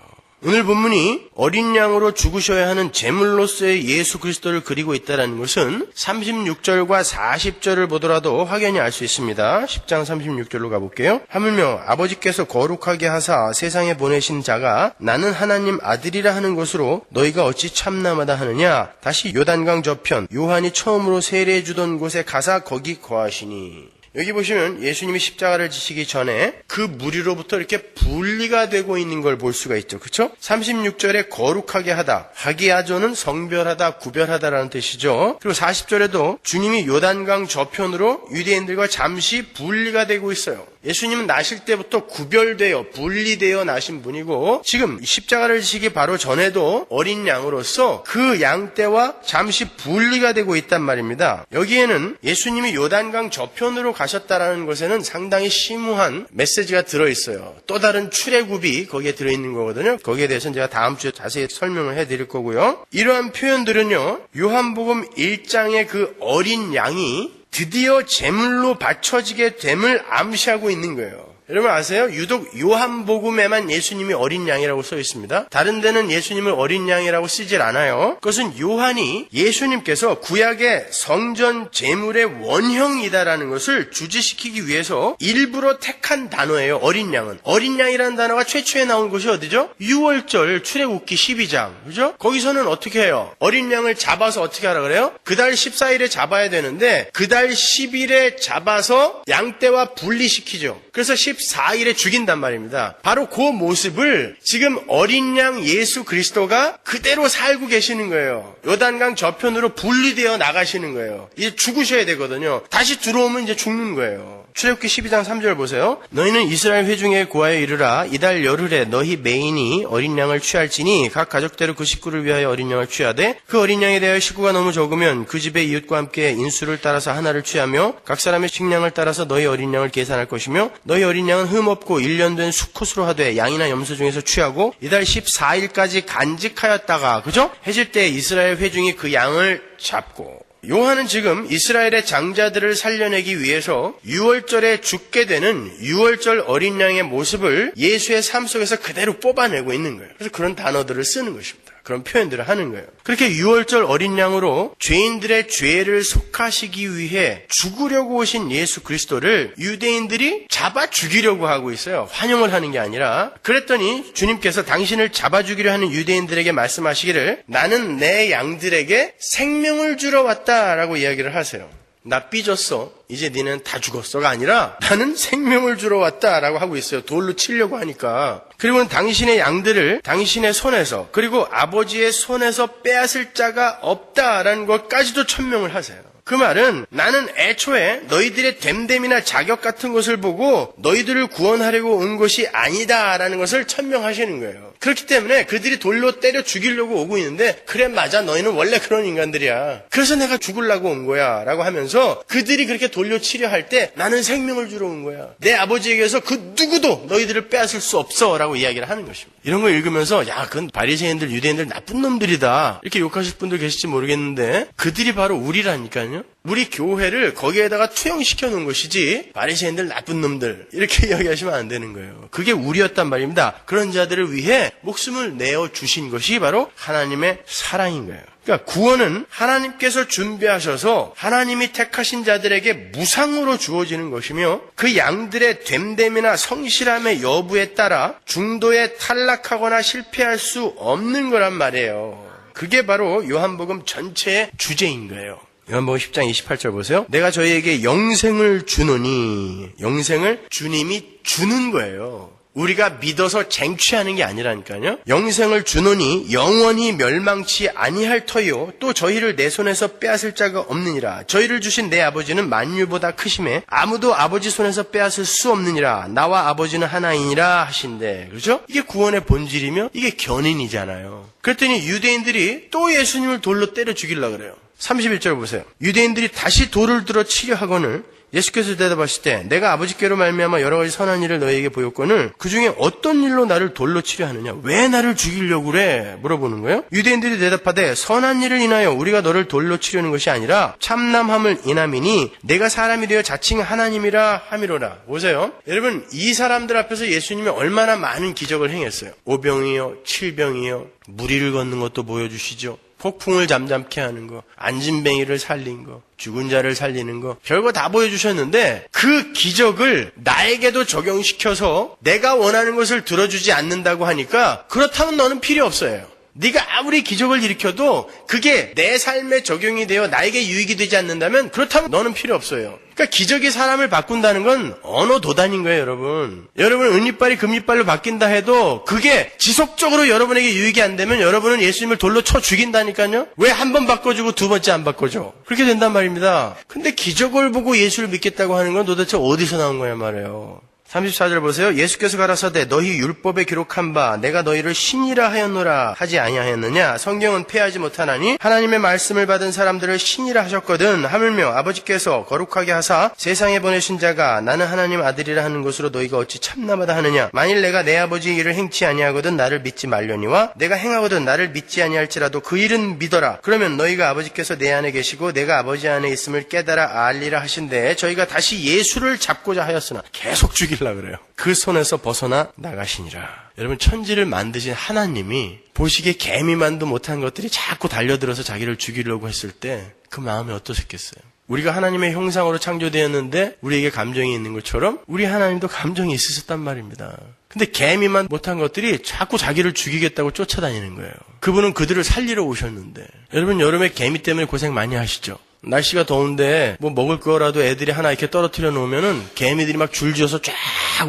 오늘 본문이 어린 양으로 죽으셔야 하는 제물로서의 예수 그리스도를 그리고 있다는 것은 36절과 40절을 보더라도 확연히 알 수 있습니다. 10장 36절로 가볼게요. 하물며 아버지께서 거룩하게 하사 세상에 보내신 자가 나는 하나님 아들이라 하는 것으로 너희가 어찌 참나마다 하느냐. 다시 요단강 저편 요한이 처음으로 세례해 주던 곳에 가사 거기 거하시니. 여기 보시면 예수님이 십자가를 지시기 전에 그 무리로부터 이렇게 분리가 되고 있는 걸 볼 수가 있죠. 그렇죠? 36절에 거룩하게 하다, 하기야조는 성별하다, 구별하다라는 뜻이죠. 그리고 40절에도 주님이 요단강 저편으로 유대인들과 잠시 분리가 되고 있어요. 예수님은 나실 때부터 구별되어 분리되어 나신 분이고 지금 십자가를 지시기 바로 전에도 어린 양으로서 그 양떼와 잠시 분리가 되고 있단 말입니다. 여기에는 예수님이 요단강 저편으로 가셨다라는 것에는 상당히 심오한 메시지가 들어있어요. 또 다른 출애굽이 거기에 들어있는 거거든요. 거기에 대해서는 제가 다음 주에 자세히 설명을 해드릴 거고요. 이러한 표현들은요, 요한복음 1장의 그 어린 양이 드디어 제물로 바쳐지게 됨을 암시하고 있는 거예요. 여러분 아세요? 유독 요한복음에만 예수님이 어린 양이라고 써 있습니다. 다른 데는 예수님을 어린 양이라고 쓰질 않아요. 그것은 요한이 예수님께서 구약의 성전 제물의 원형이다라는 것을 주지시키기 위해서 일부러 택한 단어예요. 어린 양은. 어린 양이라는 단어가 최초에 나온 곳이 어디죠? 6월절 출애굽기 12장. 그죠? 거기서는 어떻게 해요? 어린 양을 잡아서 어떻게 하라 그래요? 그달 14일에 잡아야 되는데 그달 10일에 잡아서 양떼와 분리시키죠. 그래서 14일에 죽인단 말입니다. 바로 그 모습을 지금 어린 양 예수 그리스도가 그대로 살고 계시는 거예요. 요단강 저편으로 분리되어 나가시는 거예요. 이제 죽으셔야 되거든요. 다시 들어오면 이제 죽는 거예요. 출애굽기 12장 3절 보세요. 너희는 이스라엘 회중에 고하여 이르라. 이달 열흘에 너희 메인이 어린 양을 취할지니 각 가족대로 그 식구를 위하여 어린 양을 취하되 그 어린 양에 대하여 식구가 너무 적으면 그 집의 이웃과 함께 인수를 따라서 하나를 취하며 각 사람의 식량을 따라서 너희 어린 양을 계산할 것이며 너희 어린 양은 흠없고 1년 된 수컷으로 하되 양이나 염소 중에서 취하고 이달 14일까지 간직하였다가 그죠? 해질 때 이스라엘 회중이 그 양을 잡고 요한은 지금 이스라엘의 장자들을 살려내기 위해서 6월절에 죽게 되는 6월절 어린 양의 모습을 예수의 삶 속에서 그대로 뽑아내고 있는 거예요. 그래서 그런 단어들을 쓰는 것입니다. 그런 표현들을 하는 거예요. 그렇게 6월절 어린 양으로 죄인들의 죄를 속하시기 위해 죽으려고 오신 예수 그리스도를 유대인들이 잡아 죽이려고 하고 있어요. 환영을 하는 게 아니라. 그랬더니 주님께서 당신을 잡아 죽이려 하는 유대인들에게 말씀하시기를 나는 내 양들에게 생명을 주러 왔다라고 이야기를 하세요. 나 삐졌어. 이제 니는 다 죽었어가 아니라 나는 생명을 주러 왔다라고 하고 있어요. 돌로 치려고 하니까. 그리고 당신의 양들을 당신의 손에서 그리고 아버지의 손에서 빼앗을 자가 없다라는 것까지도 천명을 하세요. 그 말은 나는 애초에 너희들의 됨됨이나 자격 같은 것을 보고 너희들을 구원하려고 온 것이 아니다라는 것을 천명하시는 거예요. 그렇기 때문에 그들이 돌로 때려 죽이려고 오고 있는데 그래 맞아 너희는 원래 그런 인간들이야. 그래서 내가 죽으려고 온 거야 라고 하면서 그들이 그렇게 돌려 치려 할 때 나는 생명을 주러 온 거야. 내 아버지에게서 그 누구도 너희들을 빼앗을 수 없어 라고 이야기를 하는 것입니다. 이런 거 읽으면서 야 그건 바리새인들 유대인들 나쁜 놈들이다 이렇게 욕하실 분들 계실지 모르겠는데 그들이 바로 우리라니까요. 우리 교회를 거기에다가 투영시켜 놓은 것이지 바리새인들 나쁜 놈들 이렇게 이야기하시면 안 되는 거예요. 그게 우리였단 말입니다. 그런 자들을 위해 목숨을 내어 주신 것이 바로 하나님의 사랑인 거예요. 그러니까 구원은 하나님께서 준비하셔서 하나님이 택하신 자들에게 무상으로 주어지는 것이며 그 양들의 됨됨이나 성실함의 여부에 따라 중도에 탈락하거나 실패할 수 없는 거란 말이에요. 그게 바로 요한복음 전체의 주제인 거예요. 요한복음 10장 28절 보세요. 내가 저희에게 영생을 주노니 영생을 주님이 주는 거예요. 우리가 믿어서 쟁취하는 게 아니라니까요. 영생을 주노니 영원히 멸망치 아니할 터요. 또 저희를 내 손에서 빼앗을 자가 없느니라. 저희를 주신 내 아버지는 만유보다 크심에 아무도 아버지 손에서 빼앗을 수 없느니라. 나와 아버지는 하나이니라 하신대. 그렇죠? 이게 구원의 본질이며 이게 견인이잖아요. 그랬더니 유대인들이 또 예수님을 돌로 때려 죽이려고 그래요. 31절 보세요. 유대인들이 다시 돌을 들어 치려 하거늘 예수께서 대답하실 때 내가 아버지께로 말미암아 여러 가지 선한 일을 너희에게 보였거늘 그 중에 어떤 일로 나를 돌로 치려 하느냐? 왜 나를 죽이려고 그래? 물어보는 거예요. 유대인들이 대답하되 선한 일을 인하여 우리가 너를 돌로 치려는 것이 아니라 참남함을 인함이니 내가 사람이 되어 자칭 하나님이라 함이로라. 보세요. 여러분 이 사람들 앞에서 예수님이 얼마나 많은 기적을 행했어요. 오병이요, 칠병이요, 무리를 걷는 것도 보여주시죠. 폭풍을 잠잠케 하는 거, 안진뱅이를 살린 거, 죽은 자를 살리는 거, 별거 다 보여주셨는데 그 기적을 나에게도 적용시켜서 내가 원하는 것을 들어주지 않는다고 하니까 그렇다면 너는 필요 없어요. 네가 아무리 기적을 일으켜도 그게 내 삶에 적용이 되어 나에게 유익이 되지 않는다면 그렇다면 너는 필요 없어요. 그러니까 기적이 사람을 바꾼다는 건 언어 도단인 거예요, 여러분. 여러분 은이빨이 금이빨로 바뀐다 해도 그게 지속적으로 여러분에게 유익이 안 되면 여러분은 예수님을 돌로 쳐 죽인다니까요. 왜 한 번 바꿔주고 두 번째 안 바꿔줘? 그렇게 된단 말입니다. 근데 기적을 보고 예수를 믿겠다고 하는 건 도대체 어디서 나온 거야 말이에요. 34절 보세요. 예수께서 가라사대 너희 율법에 기록한 바 내가 너희를 신이라 하였노라 하지 아니하였느냐. 성경은 폐하지 못하나니 하나님의 말씀을 받은 사람들을 신이라 하셨거든. 하물며 아버지께서 거룩하게 하사 세상에 보내신 자가 나는 하나님 아들이라 하는 것으로 너희가 어찌 참나마다 하느냐. 만일 내가 내 아버지의 일을 행치 아니하거든 나를 믿지 말려니와 내가 행하거든 나를 믿지 아니할지라도 그 일은 믿어라. 그러면 너희가 아버지께서 내 안에 계시고 내가 아버지 안에 있음을 깨달아 알리라 하신대. 저희가 다시 예수를 잡고자 하였으나 계속 죽이려 하려고 그래요. 그 손에서 벗어나 나가시니라. 여러분, 천지를 만드신 하나님이 보시기에 개미만도 못한 것들이 자꾸 달려들어서 자기를 죽이려고 했을 때 그 마음이 어떠셨겠어요? 우리가 하나님의 형상으로 창조되었는데 우리에게 감정이 있는 것처럼 우리 하나님도 감정이 있으셨단 말입니다. 근데 개미만 못한 것들이 자꾸 자기를 죽이겠다고 쫓아다니는 거예요. 그분은 그들을 살리러 오셨는데, 여러분, 여름에 개미 때문에 고생 많이 하시죠? 날씨가 더운데 뭐 먹을 거라도 애들이 하나 이렇게 떨어뜨려 놓으면은 개미들이 막 줄지어서 쫙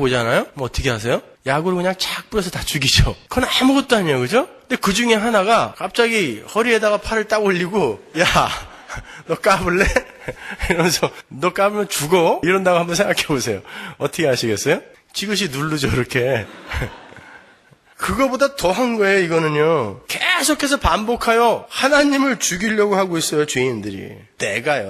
오잖아요? 뭐 어떻게 하세요? 약으로 그냥 착 뿌려서 다 죽이죠. 그건 아무것도 아니에요, 그죠? 근데 그 중에 하나가 갑자기 허리에다가 팔을 딱 올리고, 야, 너 까불래? 이러면서 너 까불면 죽어? 이런다고 한번 생각해 보세요. 어떻게 하시겠어요? 지그시 누르죠, 이렇게. 그거보다 더한 거예요, 이거는요. 계속해서 반복하여 하나님을 죽이려고 하고 있어요, 죄인들이. 내가,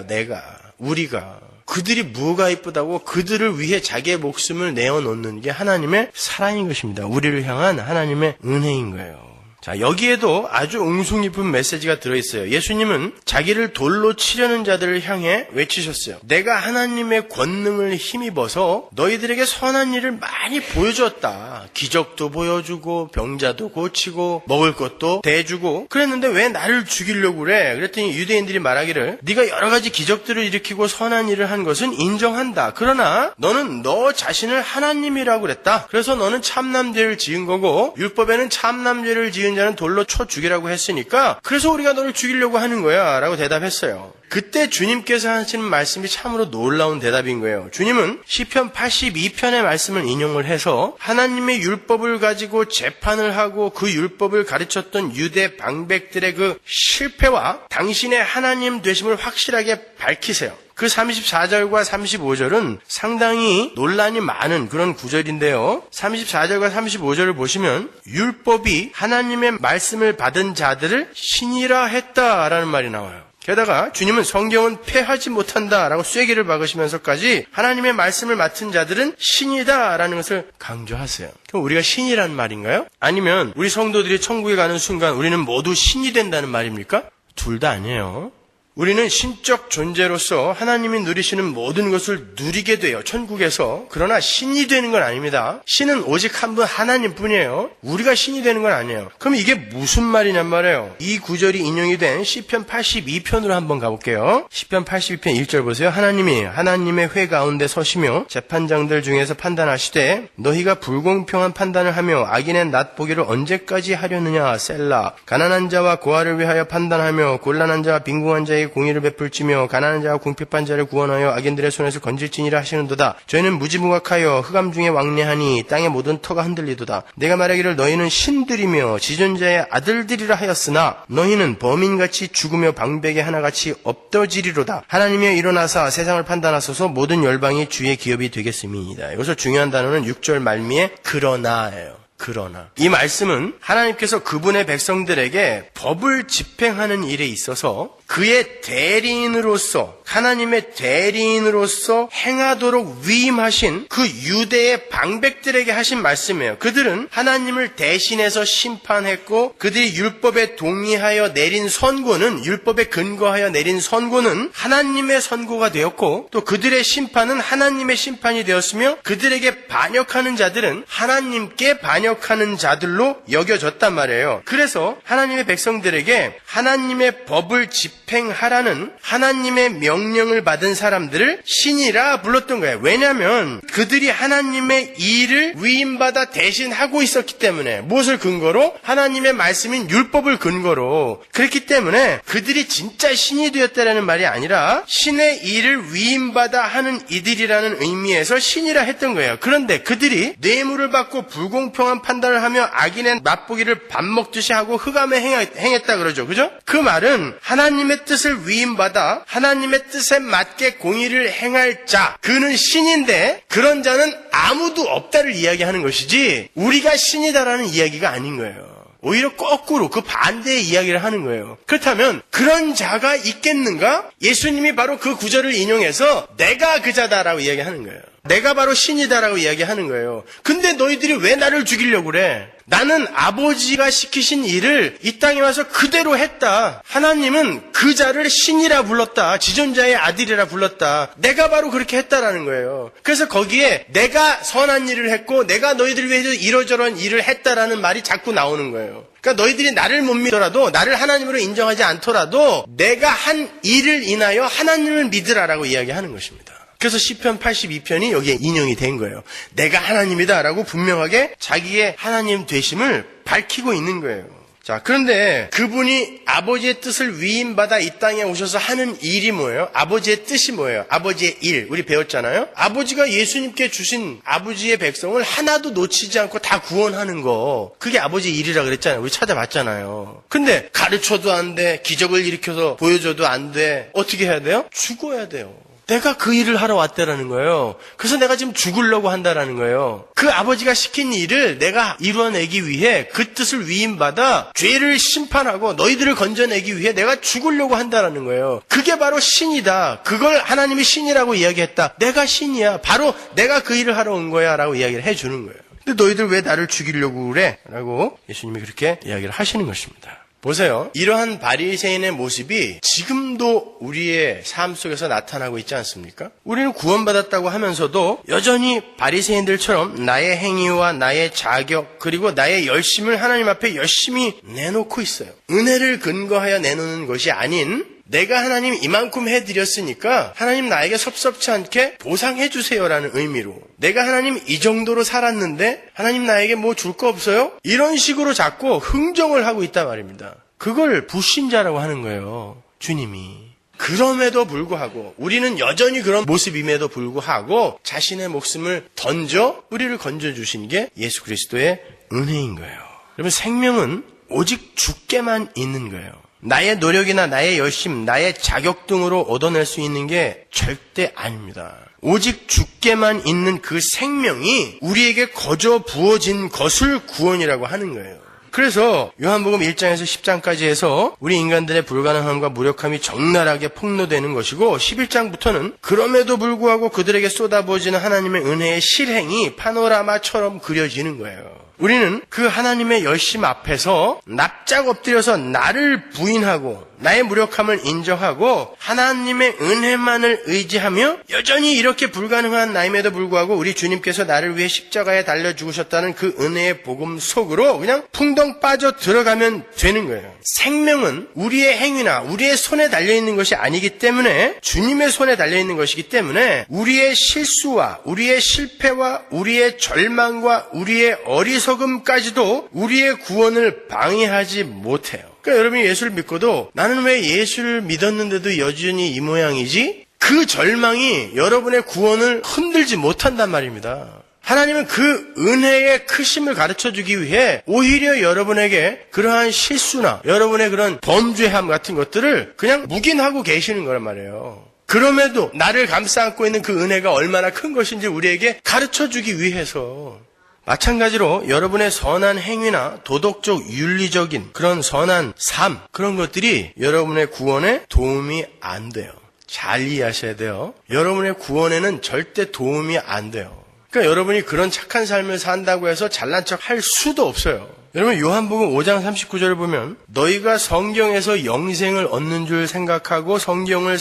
우리가. 그들이 뭐가 이쁘다고 그들을 위해 자기의 목숨을 내어놓는 게 하나님의 사랑인 것입니다. 우리를 향한 하나님의 은혜인 거예요. 자, 여기에도 아주 웅숭 깊은 메시지가 들어있어요. 예수님은 자기를 돌로 치려는 자들을 향해 외치셨어요. 내가 하나님의 권능을 힘입어서 너희들에게 선한 일을 많이 보여줬다. 기적도 보여주고 병자도 고치고 먹을 것도 대주고 그랬는데 왜 나를 죽이려고 그래? 그랬더니 유대인들이 말하기를 네가 여러 가지 기적들을 일으키고 선한 일을 한 것은 인정한다. 그러나 너는 너 자신을 하나님이라고 그랬다. 그래서 너는 참남죄를 지은 거고 율법에는 참남죄를 지은 자는 돌로 쳐 죽이라고 했으니까 그래서 우리가 너를 죽이려고 하는 거야 라고 대답했어요. 그때 주님께서 하시는 말씀이 참으로 놀라운 대답인 거예요. 주님은 시편 82편의 말씀을 인용을 해서 하나님의 율법을 가지고 재판을 하고 그 율법을 가르쳤던 유대 방백들의 그 실패와 당신의 하나님 되심을 확실하게 밝히세요. 그 34절과 35절은 상당히 논란이 많은 그런 구절인데요. 34절과 35절을 보시면 율법이 하나님의 말씀을 받은 자들을 신이라 했다라는 말이 나와요. 게다가 주님은 성경은 폐하지 못한다라고 쐐기를 박으시면서까지 하나님의 말씀을 맡은 자들은 신이다라는 것을 강조하세요. 그럼 우리가 신이라는 말인가요? 아니면 우리 성도들이 천국에 가는 순간 우리는 모두 신이 된다는 말입니까? 둘 다 아니에요. 우리는 신적 존재로서 하나님이 누리시는 모든 것을 누리게 돼요. 천국에서. 그러나 신이 되는 건 아닙니다. 신은 오직 한 분 하나님뿐이에요. 우리가 신이 되는 건 아니에요. 그럼 이게 무슨 말이냔 말이에요. 이 구절이 인용이 된 시편 82편으로 한번 가볼게요. 시편 82편 1절 보세요. 하나님이 하나님의 회 가운데 서시며 재판장들 중에서 판단하시되 너희가 불공평한 판단을 하며 악인의 낫보기를 언제까지 하려느냐. 셀라. 가난한 자와 고아를 위하여 판단하며 곤란한 자와 빈궁한 자의 공의를 베풀지며 가난한 자와 궁핍한 자를 구원하여 악인들의 손에서 건질지니라 하시는도다. 저희는 무지무각하여 흑암 중에 왕래하니 땅의 모든 터가 흔들리도다. 내가 말하기를 너희는 신들이며 지존자의 아들들이라 하였으나 너희는 범인같이 죽으며 방백의 하나같이 없어지리로다. 하나님이여 일어나사 세상을 판단하소서. 모든 열방이 주의 기업이 되겠음이니이다. 여기서 중요한 단어는 6절 말미에 그러나예요. 그러나 이 말씀은 하나님께서 그분의 백성들에게 법을 집행하는 일에 있어서 그의 대리인으로서 하나님의 대리인으로서 행하도록 위임하신 그 유대의 방백들에게 하신 말씀이에요. 그들은 하나님을 대신해서 심판했고 그들이 율법에 동의하여 내린 선고는 율법에 근거하여 내린 선고는 하나님의 선고가 되었고 또 그들의 심판은 하나님의 심판이 되었으며 그들에게 반역하는 자들은 하나님께 반역하는 자들로 여겨졌단 말이에요. 그래서 하나님의 백성들에게 하나님의 법을 집행하라는 하나님의 명령을 받은 사람들을 신이라 불렀던 거예요. 왜냐하면 그들이 하나님의 일을 위임받아 대신 하고 있었기 때문에 무엇을 근거로? 하나님의 말씀인 율법을 근거로. 그렇기 때문에 그들이 진짜 신이 되었다라는 말이 아니라 신의 일을 위임받아 하는 이들이라는 의미에서 신이라 했던 거예요. 그런데 그들이 뇌물을 받고 불공평한 판단을 하며 악인의 맛보기를 밥 먹듯이 하고 흑암에 행했다 그러죠. 그죠? 그 말은 하나님의 뜻을 위임받아 하나님의 뜻에 맞게 공의를 행할 자, 그는 신인데 그런 자는 아무도 없다를 이야기하는 것이지 우리가 신이다라는 이야기가 아닌 거예요. 오히려 거꾸로 그 반대의 이야기를 하는 거예요. 그렇다면 그런 자가 있겠는가? 예수님이 바로 그 구절을 인용해서 내가 그 자다라고 이야기하는 거예요. 내가 바로 신이다라고 이야기하는 거예요. 근데 너희들이 왜 나를 죽이려고 그래? 나는 아버지가 시키신 일을 이 땅에 와서 그대로 했다. 하나님은 그 자를 신이라 불렀다. 지존자의 아들이라 불렀다. 내가 바로 그렇게 했다라는 거예요. 그래서 거기에 내가 선한 일을 했고 내가 너희들을 위해서 이러저런 일을 했다라는 말이 자꾸 나오는 거예요. 그러니까 너희들이 나를 못 믿더라도, 나를 하나님으로 인정하지 않더라도 내가 한 일을 인하여 하나님을 믿으라라고 이야기하는 것입니다. 그래서 시편 82편이 여기에 인용이 된 거예요. 내가 하나님이다라고 분명하게 자기의 하나님 되심을 밝히고 있는 거예요. 자, 그런데 그분이 아버지의 뜻을 위임받아 이 땅에 오셔서 하는 일이 뭐예요? 아버지의 뜻이 뭐예요? 아버지의 일. 우리 배웠잖아요? 아버지가 예수님께 주신 아버지의 백성을 하나도 놓치지 않고 다 구원하는 거. 그게 아버지의 일이라 그랬잖아요. 우리 찾아봤잖아요. 근데 가르쳐도 안 돼. 기적을 일으켜서 보여줘도 안 돼. 어떻게 해야 돼요? 죽어야 돼요. 내가 그 일을 하러 왔다라는 거예요. 그래서 내가 지금 죽으려고 한다라는 거예요. 그 아버지가 시킨 일을 내가 이루어내기 위해 그 뜻을 위임받아 죄를 심판하고 너희들을 건져내기 위해 내가 죽으려고 한다라는 거예요. 그게 바로 신이다. 그걸 하나님이 신이라고 이야기했다. 내가 신이야. 바로 내가 그 일을 하러 온 거야 라고 이야기를 해주는 거예요. 근데 너희들 왜 나를 죽이려고 그래? 라고 예수님이 그렇게 이야기를 하시는 것입니다. 보세요. 이러한 바리새인의 모습이 지금도 우리의 삶 속에서 나타나고 있지 않습니까? 우리는 구원받았다고 하면서도 여전히 바리새인들처럼 나의 행위와 나의 자격 그리고 나의 열심을 하나님 앞에 열심히 내놓고 있어요. 은혜를 근거하여 내놓는 것이 아닌 내가 하나님 이만큼 해드렸으니까 하나님 나에게 섭섭치 않게 보상해 주세요라는 의미로 내가 하나님 이 정도로 살았는데 하나님 나에게 뭐 줄 거 없어요? 이런 식으로 자꾸 흥정을 하고 있단 말입니다. 그걸 불신자라고 하는 거예요. 주님이. 그럼에도 불구하고 우리는 여전히 그런 모습임에도 불구하고 자신의 목숨을 던져 우리를 건져주신 게 예수 그리스도의 은혜인 거예요. 여러분 생명은 오직 주께만 있는 거예요. 나의 노력이나 나의 열심, 나의 자격 등으로 얻어낼 수 있는 게 절대 아닙니다. 오직 주께만 있는 그 생명이 우리에게 거저 부어진 것을 구원이라고 하는 거예요. 그래서 요한복음 1장에서 10장까지 해서 우리 인간들의 불가능함과 무력함이 적나라하게 폭로되는 것이고 11장부터는 그럼에도 불구하고 그들에게 쏟아부어지는 하나님의 은혜의 실행이 파노라마처럼 그려지는 거예요. 우리는 그 하나님의 열심 앞에서 납작 엎드려서 나를 부인하고 나의 무력함을 인정하고 하나님의 은혜만을 의지하며 여전히 이렇게 불가능한 나임에도 불구하고 우리 주님께서 나를 위해 십자가에 달려 죽으셨다는 그 은혜의 복음 속으로 그냥 풍덩 빠져 들어가면 되는 거예요. 생명은 우리의 행위나 우리의 손에 달려있는 것이 아니기 때문에 주님의 손에 달려있는 것이기 때문에 우리의 실수와 우리의 실패와 우리의 절망과 우리의 어리석음까지도 우리의 구원을 방해하지 못해요. 그러니까 여러분이 예수를 믿고도 나는 왜 예수를 믿었는데도 여전히 이 모양이지? 그 절망이 여러분의 구원을 흔들지 못한단 말입니다. 하나님은 그 은혜의 크심을 가르쳐주기 위해 오히려 여러분에게 그러한 실수나 여러분의 그런 범죄함 같은 것들을 그냥 묵인하고 계시는 거란 말이에요. 그럼에도 나를 감싸 안고 있는 그 은혜가 얼마나 큰 것인지 우리에게 가르쳐주기 위해서 마찬가지로 여러분의 선한 행위나 도덕적 윤리적인 그런 선한 삶 그런 것들이 여러분의 구원에 도움이 안 돼요. 잘 이해하셔야 돼요. 여러분의 구원에는 절대 도움이 안 돼요. 그러니까 여러분이 그런 착한 삶을 산다고 해서 잘난 척 할 수도 없어요. 여러분 요한복음 5장 39절을 보면 너희가 성경에서 영생을 얻는 줄 생각하고 성경을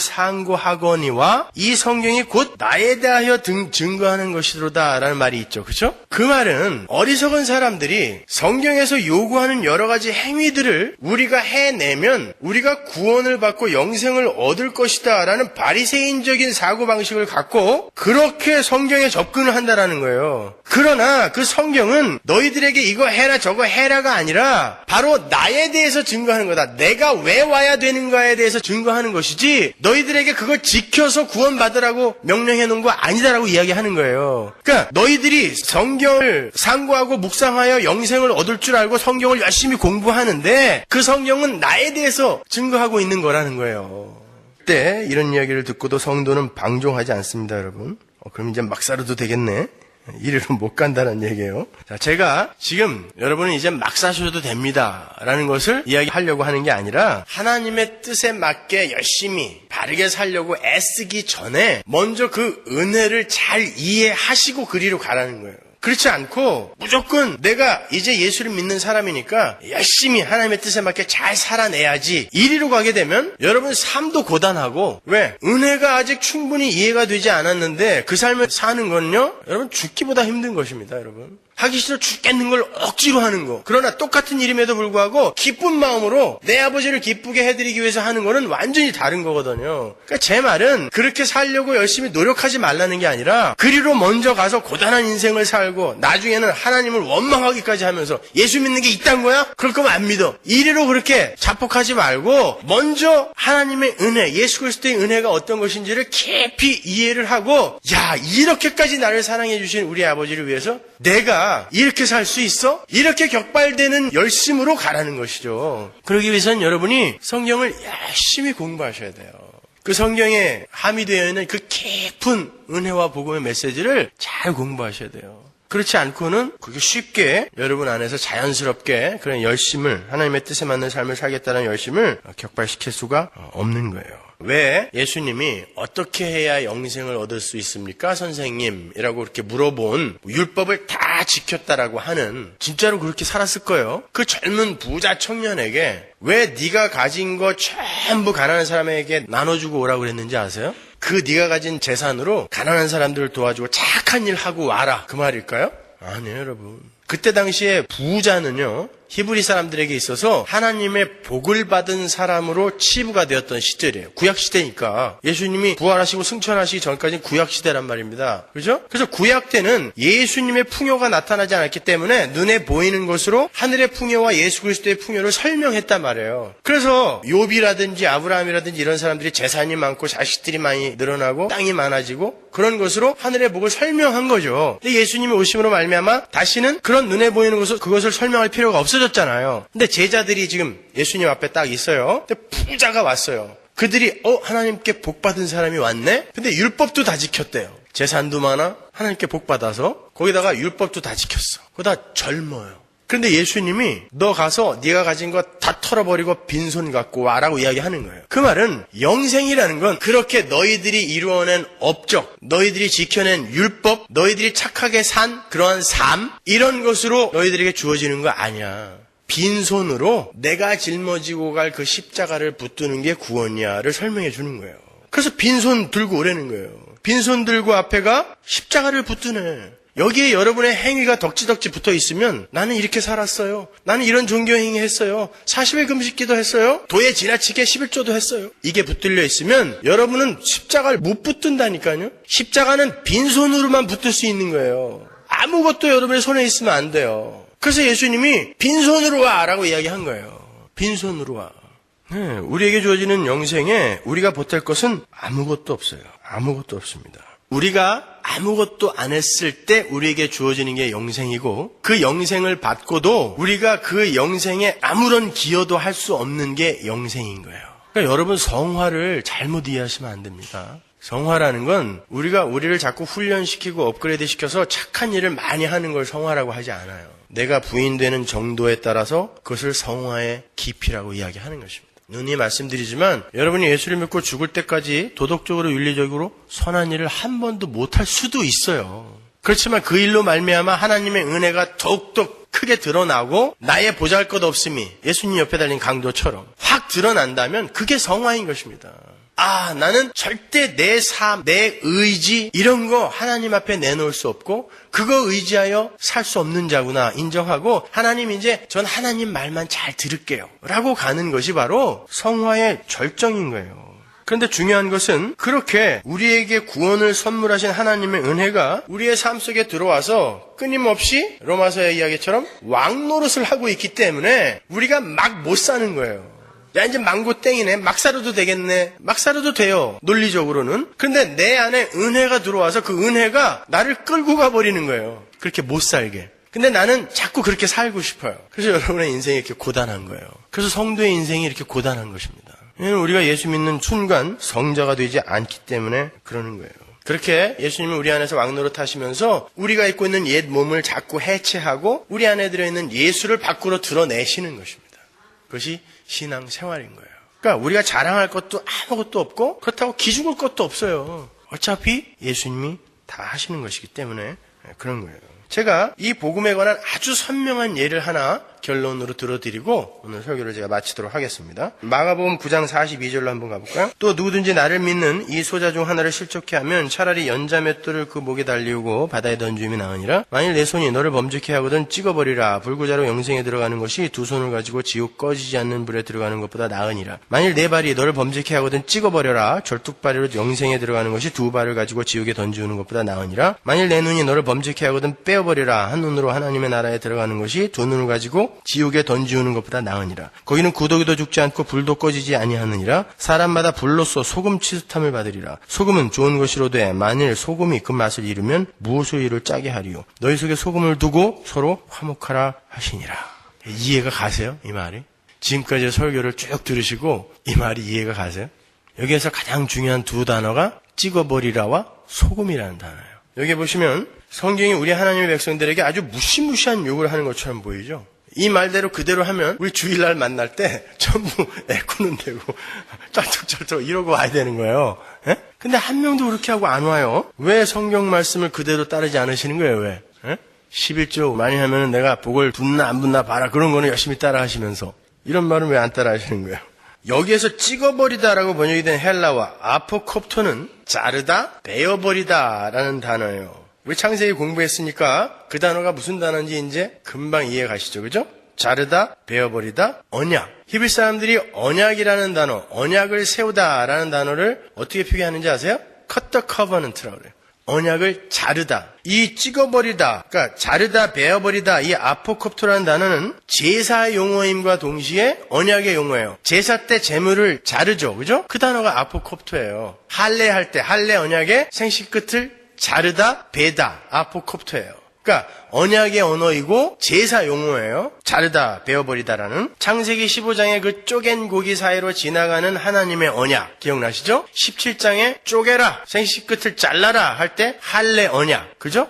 상고하거니와 이 성경이 곧 나에 대하여 증거하는 것이로다 라는 말이 있죠. 그렇죠? 그 말은 어리석은 사람들이 성경에서 요구하는 여러 가지 행위들을 우리가 해내면 우리가 구원을 받고 영생을 얻을 것이다 라는 바리새인적인 사고방식을 갖고 그렇게 성경에 접근을 한다라는 거예요. 그러나 그 성경은 너희들에게 이거 해라 저거 해라가 아니라 바로 나에 대해서 증거하는 거다. 내가 왜 와야 되는가에 대해서 증거하는 것이지 너희들에게 그걸 지켜서 구원받으라고 명령해 놓은 거 아니다라고 이야기하는 거예요. 그러니까 너희들이 성경을 상고하고 묵상하여 영생을 얻을 줄 알고 성경을 열심히 공부하는데 그 성경은 나에 대해서 증거하고 있는 거라는 거예요. 그때 이런 이야기를 듣고도 성도는 방종하지 않습니다, 여러분. 그럼 이제 막 살아도 되겠네. 이리로 못 간다는 얘기예요. 자, 제가 지금 여러분은 이제 막 사셔도 됩니다 라는 것을 이야기하려고 하는 게 아니라 하나님의 뜻에 맞게 열심히 바르게 살려고 애쓰기 전에 먼저 그 은혜를 잘 이해하시고 그리로 가라는 거예요. 그렇지 않고 무조건 내가 이제 예수를 믿는 사람이니까 열심히 하나님의 뜻에 맞게 잘 살아내야지 이리로 가게 되면 여러분 삶도 고단하고 왜? 은혜가 아직 충분히 이해가 되지 않았는데 그 삶을 사는 건요 여러분 죽기보다 힘든 것입니다. 여러분 하기 싫어 죽겠는 걸 억지로 하는 거. 그러나 똑같은 일임에도 불구하고 기쁜 마음으로 내 아버지를 기쁘게 해드리기 위해서 하는 거는 완전히 다른 거거든요. 그러니까 제 말은 그렇게 살려고 열심히 노력하지 말라는 게 아니라 그리로 먼저 가서 고단한 인생을 살고 나중에는 하나님을 원망하기까지 하면서 예수 믿는 게 있단 거야? 그럴 거면 안 믿어. 이리로 그렇게 자폭하지 말고 먼저 하나님의 은혜, 예수 그리스도의 은혜가 어떤 것인지를 깊이 이해를 하고 야 이렇게까지 나를 사랑해 주신 우리 아버지를 위해서 내가 이렇게 살 수 있어? 이렇게 격발되는 열심으로 가라는 것이죠. 그러기 위해서는 여러분이 성경을 열심히 공부하셔야 돼요. 그 성경에 함의되어 있는 그 깊은 은혜와 복음의 메시지를 잘 공부하셔야 돼요. 그렇지 않고는 그게 쉽게 여러분 안에서 자연스럽게 그런 열심을 하나님의 뜻에 맞는 삶을 살겠다는 열심을 격발시킬 수가 없는 거예요. 왜 예수님이 어떻게 해야 영생을 얻을 수 있습니까? 선생님 이라고 이렇게 물어본 율법을 다 지켰다라고 하는 진짜로 그렇게 살았을 거예요. 그 젊은 부자 청년에게 왜 네가 가진 거 전부 가난한 사람에게 나눠주고 오라고 그랬는지 아세요? 그 네가 가진 재산으로 가난한 사람들을 도와주고 착한 일 하고 와라 그 말일까요? 아니에요 여러분. 그때 당시에 부자는요 히브리 사람들에게 있어서 하나님의 복을 받은 사람으로 치부가 되었던 시절이에요. 구약시대니까 예수님이 부활하시고 승천하시기 전까지는 구약시대란 말입니다. 그렇죠? 그래서 구약 때는 예수님의 풍요가 나타나지 않았기 때문에 눈에 보이는 것으로 하늘의 풍요와 예수 그리스도의 풍요를 설명했단 말이에요. 그래서 욥이라든지 아브라함이라든지 이런 사람들이 재산이 많고 자식들이 많이 늘어나고 땅이 많아지고 그런 것으로 하늘의 복을 설명한 거죠. 근데 예수님이 오심으로 말미암아 다시는 그런 눈에 보이는 것을 그것을 설명할 필요가 없어졌잖아요. 근데 제자들이 지금 예수님 앞에 딱 있어요. 근데 부자가 왔어요. 그들이 하나님께 복 받은 사람이 왔네? 근데 율법도 다 지켰대요. 재산도 많아 하나님께 복 받아서 거기다가 율법도 다 지켰어. 거기다 젊어요. 그런데 예수님이 너 가서 네가 가진 거 다 털어버리고 빈손 갖고 와라고 이야기하는 거예요. 그 말은 영생이라는 건 그렇게 너희들이 이루어낸 업적, 너희들이 지켜낸 율법, 너희들이 착하게 산 그러한 삶 이런 것으로 너희들에게 주어지는 거 아니야. 빈손으로 내가 짊어지고 갈 그 십자가를 붙드는 게 구원이야를 설명해 주는 거예요. 그래서 빈손 들고 오라는 거예요. 빈손 들고 앞에가 십자가를 붙드네. 여기에 여러분의 행위가 덕지덕지 붙어 있으면 나는 이렇게 살았어요. 나는 이런 종교 행위 했어요. 40일 금식기도 했어요. 도에 지나치게 11조도 했어요. 이게 붙들려 있으면 여러분은 십자가를 못 붙든다니까요. 십자가는 빈손으로만 붙들 수 있는 거예요. 아무것도 여러분의 손에 있으면 안 돼요. 그래서 예수님이 빈손으로 와라고 이야기한 거예요. 빈손으로 와. 네, 우리에게 주어지는 영생에 우리가 보탤 것은 아무것도 없어요. 아무것도 없습니다. 우리가 아무것도 안 했을 때 우리에게 주어지는 게 영생이고 그 영생을 받고도 우리가 그 영생에 아무런 기여도 할 수 없는 게 영생인 거예요. 그러니까 여러분 성화를 잘못 이해하시면 안 됩니다. 성화라는 건 우리가 우리를 자꾸 훈련시키고 업그레이드 시켜서 착한 일을 많이 하는 걸 성화라고 하지 않아요. 내가 부인되는 정도에 따라서 그것을 성화의 깊이라고 이야기하는 것입니다. 눈이 말씀드리지만 여러분이 예수를 믿고 죽을 때까지 도덕적으로 윤리적으로 선한 일을 한 번도 못할 수도 있어요. 그렇지만 그 일로 말미암아 하나님의 은혜가 더욱더 크게 드러나고 나의 보잘것없음이 예수님 옆에 달린 강도처럼 확 드러난다면 그게 성화인 것입니다. 나는 절대 내 삶, 내 의지 이런 거 하나님 앞에 내놓을 수 없고 그거 의지하여 살 수 없는 자구나 인정하고 하나님 이제 전 하나님 말만 잘 들을게요 라고 가는 것이 바로 성화의 절정인 거예요. 그런데 중요한 것은 그렇게 우리에게 구원을 선물하신 하나님의 은혜가 우리의 삶 속에 들어와서 끊임없이 로마서의 이야기처럼 왕노릇을 하고 있기 때문에 우리가 막 못 사는 거예요. 야 이제 망고 땡이네. 막 살아도 되겠네. 막 살아도 돼요. 논리적으로는. 근데 내 안에 은혜가 들어와서 그 은혜가 나를 끌고 가버리는 거예요. 그렇게 못 살게. 근데 나는 자꾸 그렇게 살고 싶어요. 그래서 여러분의 인생이 이렇게 고단한 거예요. 그래서 성도의 인생이 이렇게 고단한 것입니다. 왜냐하면 우리가 예수 믿는 순간 성자가 되지 않기 때문에 그러는 거예요. 그렇게 예수님은 우리 안에서 왕노릇 하시면서 우리가 입고 있는 옛 몸을 자꾸 해체하고 우리 안에 들어있는 예수를 밖으로 드러내시는 것입니다. 그것이 신앙 생활인 거예요. 그러니까 우리가 자랑할 것도 아무것도 없고 그렇다고 기죽을 것도 없어요. 어차피 예수님이 다 하시는 것이기 때문에 그런 거예요. 제가 이 복음에 관한 아주 선명한 예를 하나 결론으로 들어드리고 오늘 설교를 제가 마치도록 하겠습니다. 마가복음 9장 42절로 한번 가볼까요? 또 누구든지 나를 믿는 이 소자 중 하나를 실족케 하면 차라리 연자맷돌을 그 목에 달리우고 바다에 던짐이 나으니라. 만일 내 손이 너를 범죄케 하거든 찍어버리라. 불구자로 영생에 들어가는 것이 두 손을 가지고 지옥 꺼지지 않는 불에 들어가는 것보다 나으니라. 만일 내 발이 너를 범죄케 하거든 찍어버려라. 절뚝발이로 영생에 들어가는 것이 두 발을 가지고 지옥에 던지우는 것보다 나으니라. 만일 내 눈이 너를 범죄케 하거든 빼어버리라. 한 눈으로 하나님의 나라에 들어가는 것이 두 눈을 가지고 지옥에 던지우는 것보다 나으니라. 거기는 구더기도 죽지 않고 불도 꺼지지 아니하느니라. 사람마다 불로써 소금 취수탐을 받으리라. 소금은 좋은 것이로되 만일 소금이 그 맛을 잃으면 무엇으로 이를 짜게 하리요. 너희 속에 소금을 두고 서로 화목하라 하시니라. 이해가 가세요? 이 말이? 지금까지 설교를 쭉 들으시고 이 말이 이해가 가세요? 여기에서 가장 중요한 두 단어가 찍어버리라와 소금이라는 단어예요. 여기 보시면 성경이 우리 하나님의 백성들에게 아주 무시무시한 욕을 하는 것처럼 보이죠? 이 말대로 그대로 하면 우리 주일날 만날 때 전부 애꾸는 대고 쩔뚝쩔뚝 이러고 와야 되는 거예요. 에? 근데 한 명도 그렇게 하고 안 와요. 왜 성경 말씀을 그대로 따르지 않으시는 거예요? 왜? 에? 11조 많이 하면 내가 복을 붙나 안 붙나 봐라. 그런 거는 열심히 따라 하시면서 이런 말은 왜 안 따라 하시는 거예요? 여기에서 찍어버리다라고 번역이 된 헬라와 아포콥토는 자르다, 베어버리다라는 단어예요. 우리 창세기 공부했으니까 그 단어가 무슨 단어인지 이제 금방 이해 가시죠. 그죠? 자르다, 베어버리다, 언약. 히브리 사람들이 언약이라는 단어, 언약을 세우다라는 단어를 어떻게 표기하는지 아세요? cut the covenant라고 그래요. 언약을 자르다. 이 찍어버리다, 그러니까 자르다, 베어버리다, 이 아포콥토라는 단어는 제사 용어임과 동시에 언약의 용어예요. 제사 때 제물을 자르죠. 그죠? 그 단어가 아포콥토예요. 할례 할 때, 할례 언약의 생식 끝을 자르다, 베다, 아포콥토예요. 그러니까 언약의 언어이고 제사 용어예요. 자르다, 베어버리다라는. 창세기 15장의 그 쪼갠 고기 사이로 지나가는 하나님의 언약 기억나시죠? 17장에 쪼개라, 생식 끝을 잘라라 할 때 할례 언약. 그죠?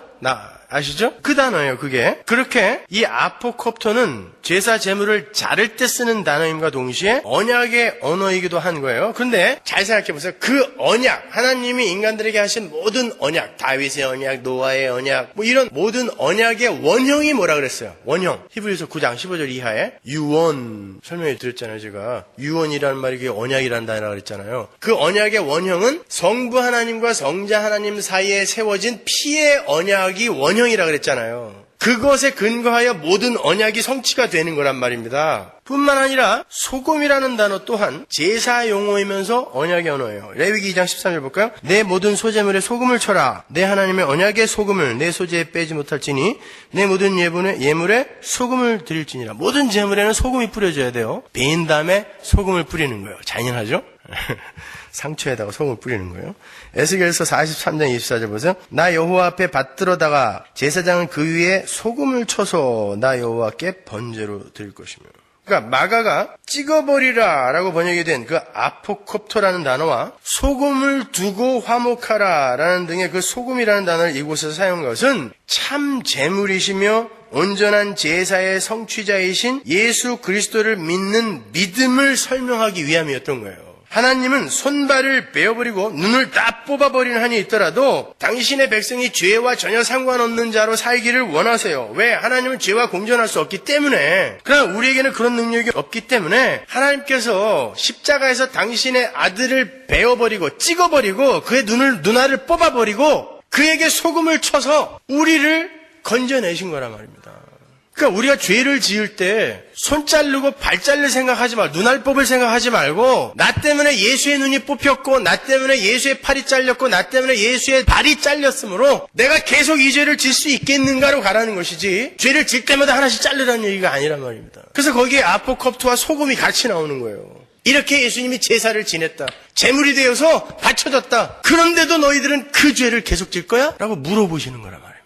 아시죠? 그 단어예요, 그게. 그렇게 이 아포콥토는 제사 제물을 자를 때 쓰는 단어임과 동시에 언약의 언어이기도 한 거예요. 그런데 잘 생각해 보세요. 그 언약, 하나님이 인간들에게 하신 모든 언약, 다윗의 언약, 노아의 언약, 뭐 이런 모든 언약의 원형이 뭐라 그랬어요? 원형. 히브리서 9장 15절 이하에 유언 설명해 드렸잖아요, 제가. 유언이라는 말이 그게 언약이라는 단어라 그랬잖아요. 그 언약의 원형은 성부 하나님과 성자 하나님 사이에 세워진 피의 언약이 원형이라 그랬잖아요. 그것에 근거하여 모든 언약이 성취가 되는 거란 말입니다. 뿐만 아니라 소금이라는 단어 또한 제사 용어이면서 언약의 언어예요. 레위기 2장 13절 볼까요? 내 모든 소제물에 소금을 쳐라. 내 하나님의 언약의 소금을 내 소제에 빼지 못할지니 내 모든 예물에 소금을 드릴지니라. 모든 제물에는 소금이 뿌려져야 돼요. 베인 다음에 소금을 뿌리는 거예요. 잔인하죠? 상처에다가 소금을 뿌리는 거예요. 에스겔서 43장 24절 보세요. 나 여호와 앞에 받들어다가 제사장은 그 위에 소금을 쳐서 나 여호와께 번제로 드릴 것이며. 그러니까 마가가 찍어버리라 라고 번역이 된 그 아포콥토라는 단어와 소금을 두고 화목하라 라는 등의 그 소금이라는 단어를 이곳에서 사용한 것은 참 제물이시며 온전한 제사의 성취자이신 예수 그리스도를 믿는 믿음을 설명하기 위함이었던 거예요. 하나님은 손발을 베어버리고 눈을 다 뽑아버리는 한이 있더라도 당신의 백성이 죄와 전혀 상관없는 자로 살기를 원하세요. 왜? 하나님은 죄와 공존할 수 없기 때문에. 그러나 우리에게는 그런 능력이 없기 때문에 하나님께서 십자가에서 당신의 아들을 베어버리고 찍어버리고 그의 눈알을 뽑아버리고 그에게 소금을 쳐서 우리를 건져내신 거란 말입니다. 그러니까 우리가 죄를 지을 때 손 자르고 발 자를 생각하지 말고 눈알 뽑을 생각하지 말고 나 때문에 예수의 눈이 뽑혔고 나 때문에 예수의 팔이 잘렸고 나 때문에 예수의 발이 잘렸으므로 내가 계속 이 죄를 질 수 있겠는가로 가라는 것이지 죄를 질 때마다 하나씩 자르라는 얘기가 아니란 말입니다. 그래서 거기에 아포콥토와 소금이 같이 나오는 거예요. 이렇게 예수님이 제사를 지냈다. 제물이 되어서 바쳐졌다. 그런데도 너희들은 그 죄를 계속 질 거야? 라고 물어보시는 거란 말이에요.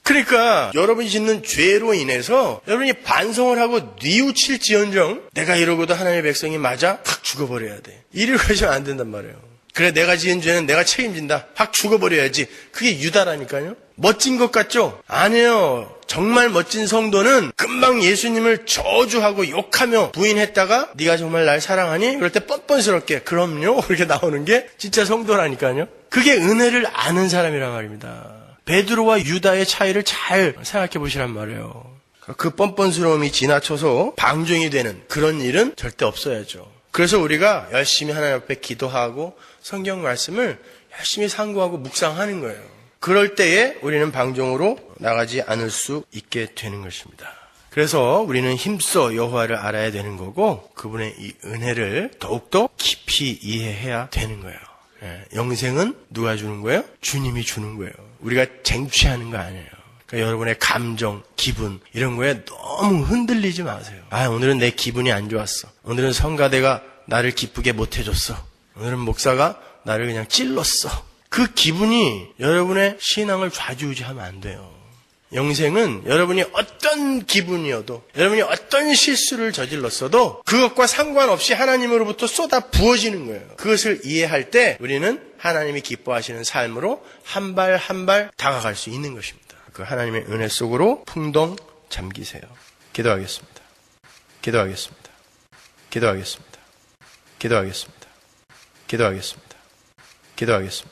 그러니까 여러분이 짓는 죄로 인해서 여러분이 반성을 하고 뉘우칠지언정 내가 이러고도 하나님의 백성이 맞아? 확 죽어버려야 돼. 이를 가지면 안 된단 말이에요. 그래 내가 지은 죄는 내가 책임진다. 확 죽어버려야지. 그게 유다라니까요. 멋진 것 같죠? 아니에요. 정말 멋진 성도는 금방 예수님을 저주하고 욕하며 부인했다가 네가 정말 날 사랑하니? 그럴 때 뻔뻔스럽게 그럼요? 그렇게 나오는 게 진짜 성도라니까요. 그게 은혜를 아는 사람이란 말입니다. 베드로와 유다의 차이를 잘 생각해 보시란 말이에요. 그 뻔뻔스러움이 지나쳐서 방종이 되는 그런 일은 절대 없어야죠. 그래서 우리가 열심히 하나님 앞에 기도하고 성경 말씀을 열심히 상고하고 묵상하는 거예요. 그럴 때에 우리는 방종으로 나가지 않을 수 있게 되는 것입니다. 그래서 우리는 힘써 여호와를 알아야 되는 거고 그분의 이 은혜를 더욱더 깊이 이해해야 되는 거예요. 영생은 누가 주는 거예요? 주님이 주는 거예요. 우리가 쟁취하는 거 아니에요. 그러니까 여러분의 감정, 기분 이런 거에 너무 흔들리지 마세요. 오늘은 내 기분이 안 좋았어. 오늘은 성가대가 나를 기쁘게 못 해줬어. 오늘은 목사가 나를 그냥 찔렀어. 그 기분이 여러분의 신앙을 좌지우지하면 안 돼요. 영생은 여러분이 어떤 기분이어도 여러분이 어떤 실수를 저질렀어도 그것과 상관없이 하나님으로부터 쏟아 부어지는 거예요. 그것을 이해할 때 우리는 하나님이 기뻐하시는 삶으로 한 발 한 발 다가갈 수 있는 것입니다. 그 하나님의 은혜 속으로 풍덩 잠기세요. 기도하겠습니다. 기도하겠습니다. 기도하겠습니다. 기도하겠습니다. 기도하겠습니다. 기도하겠습니다.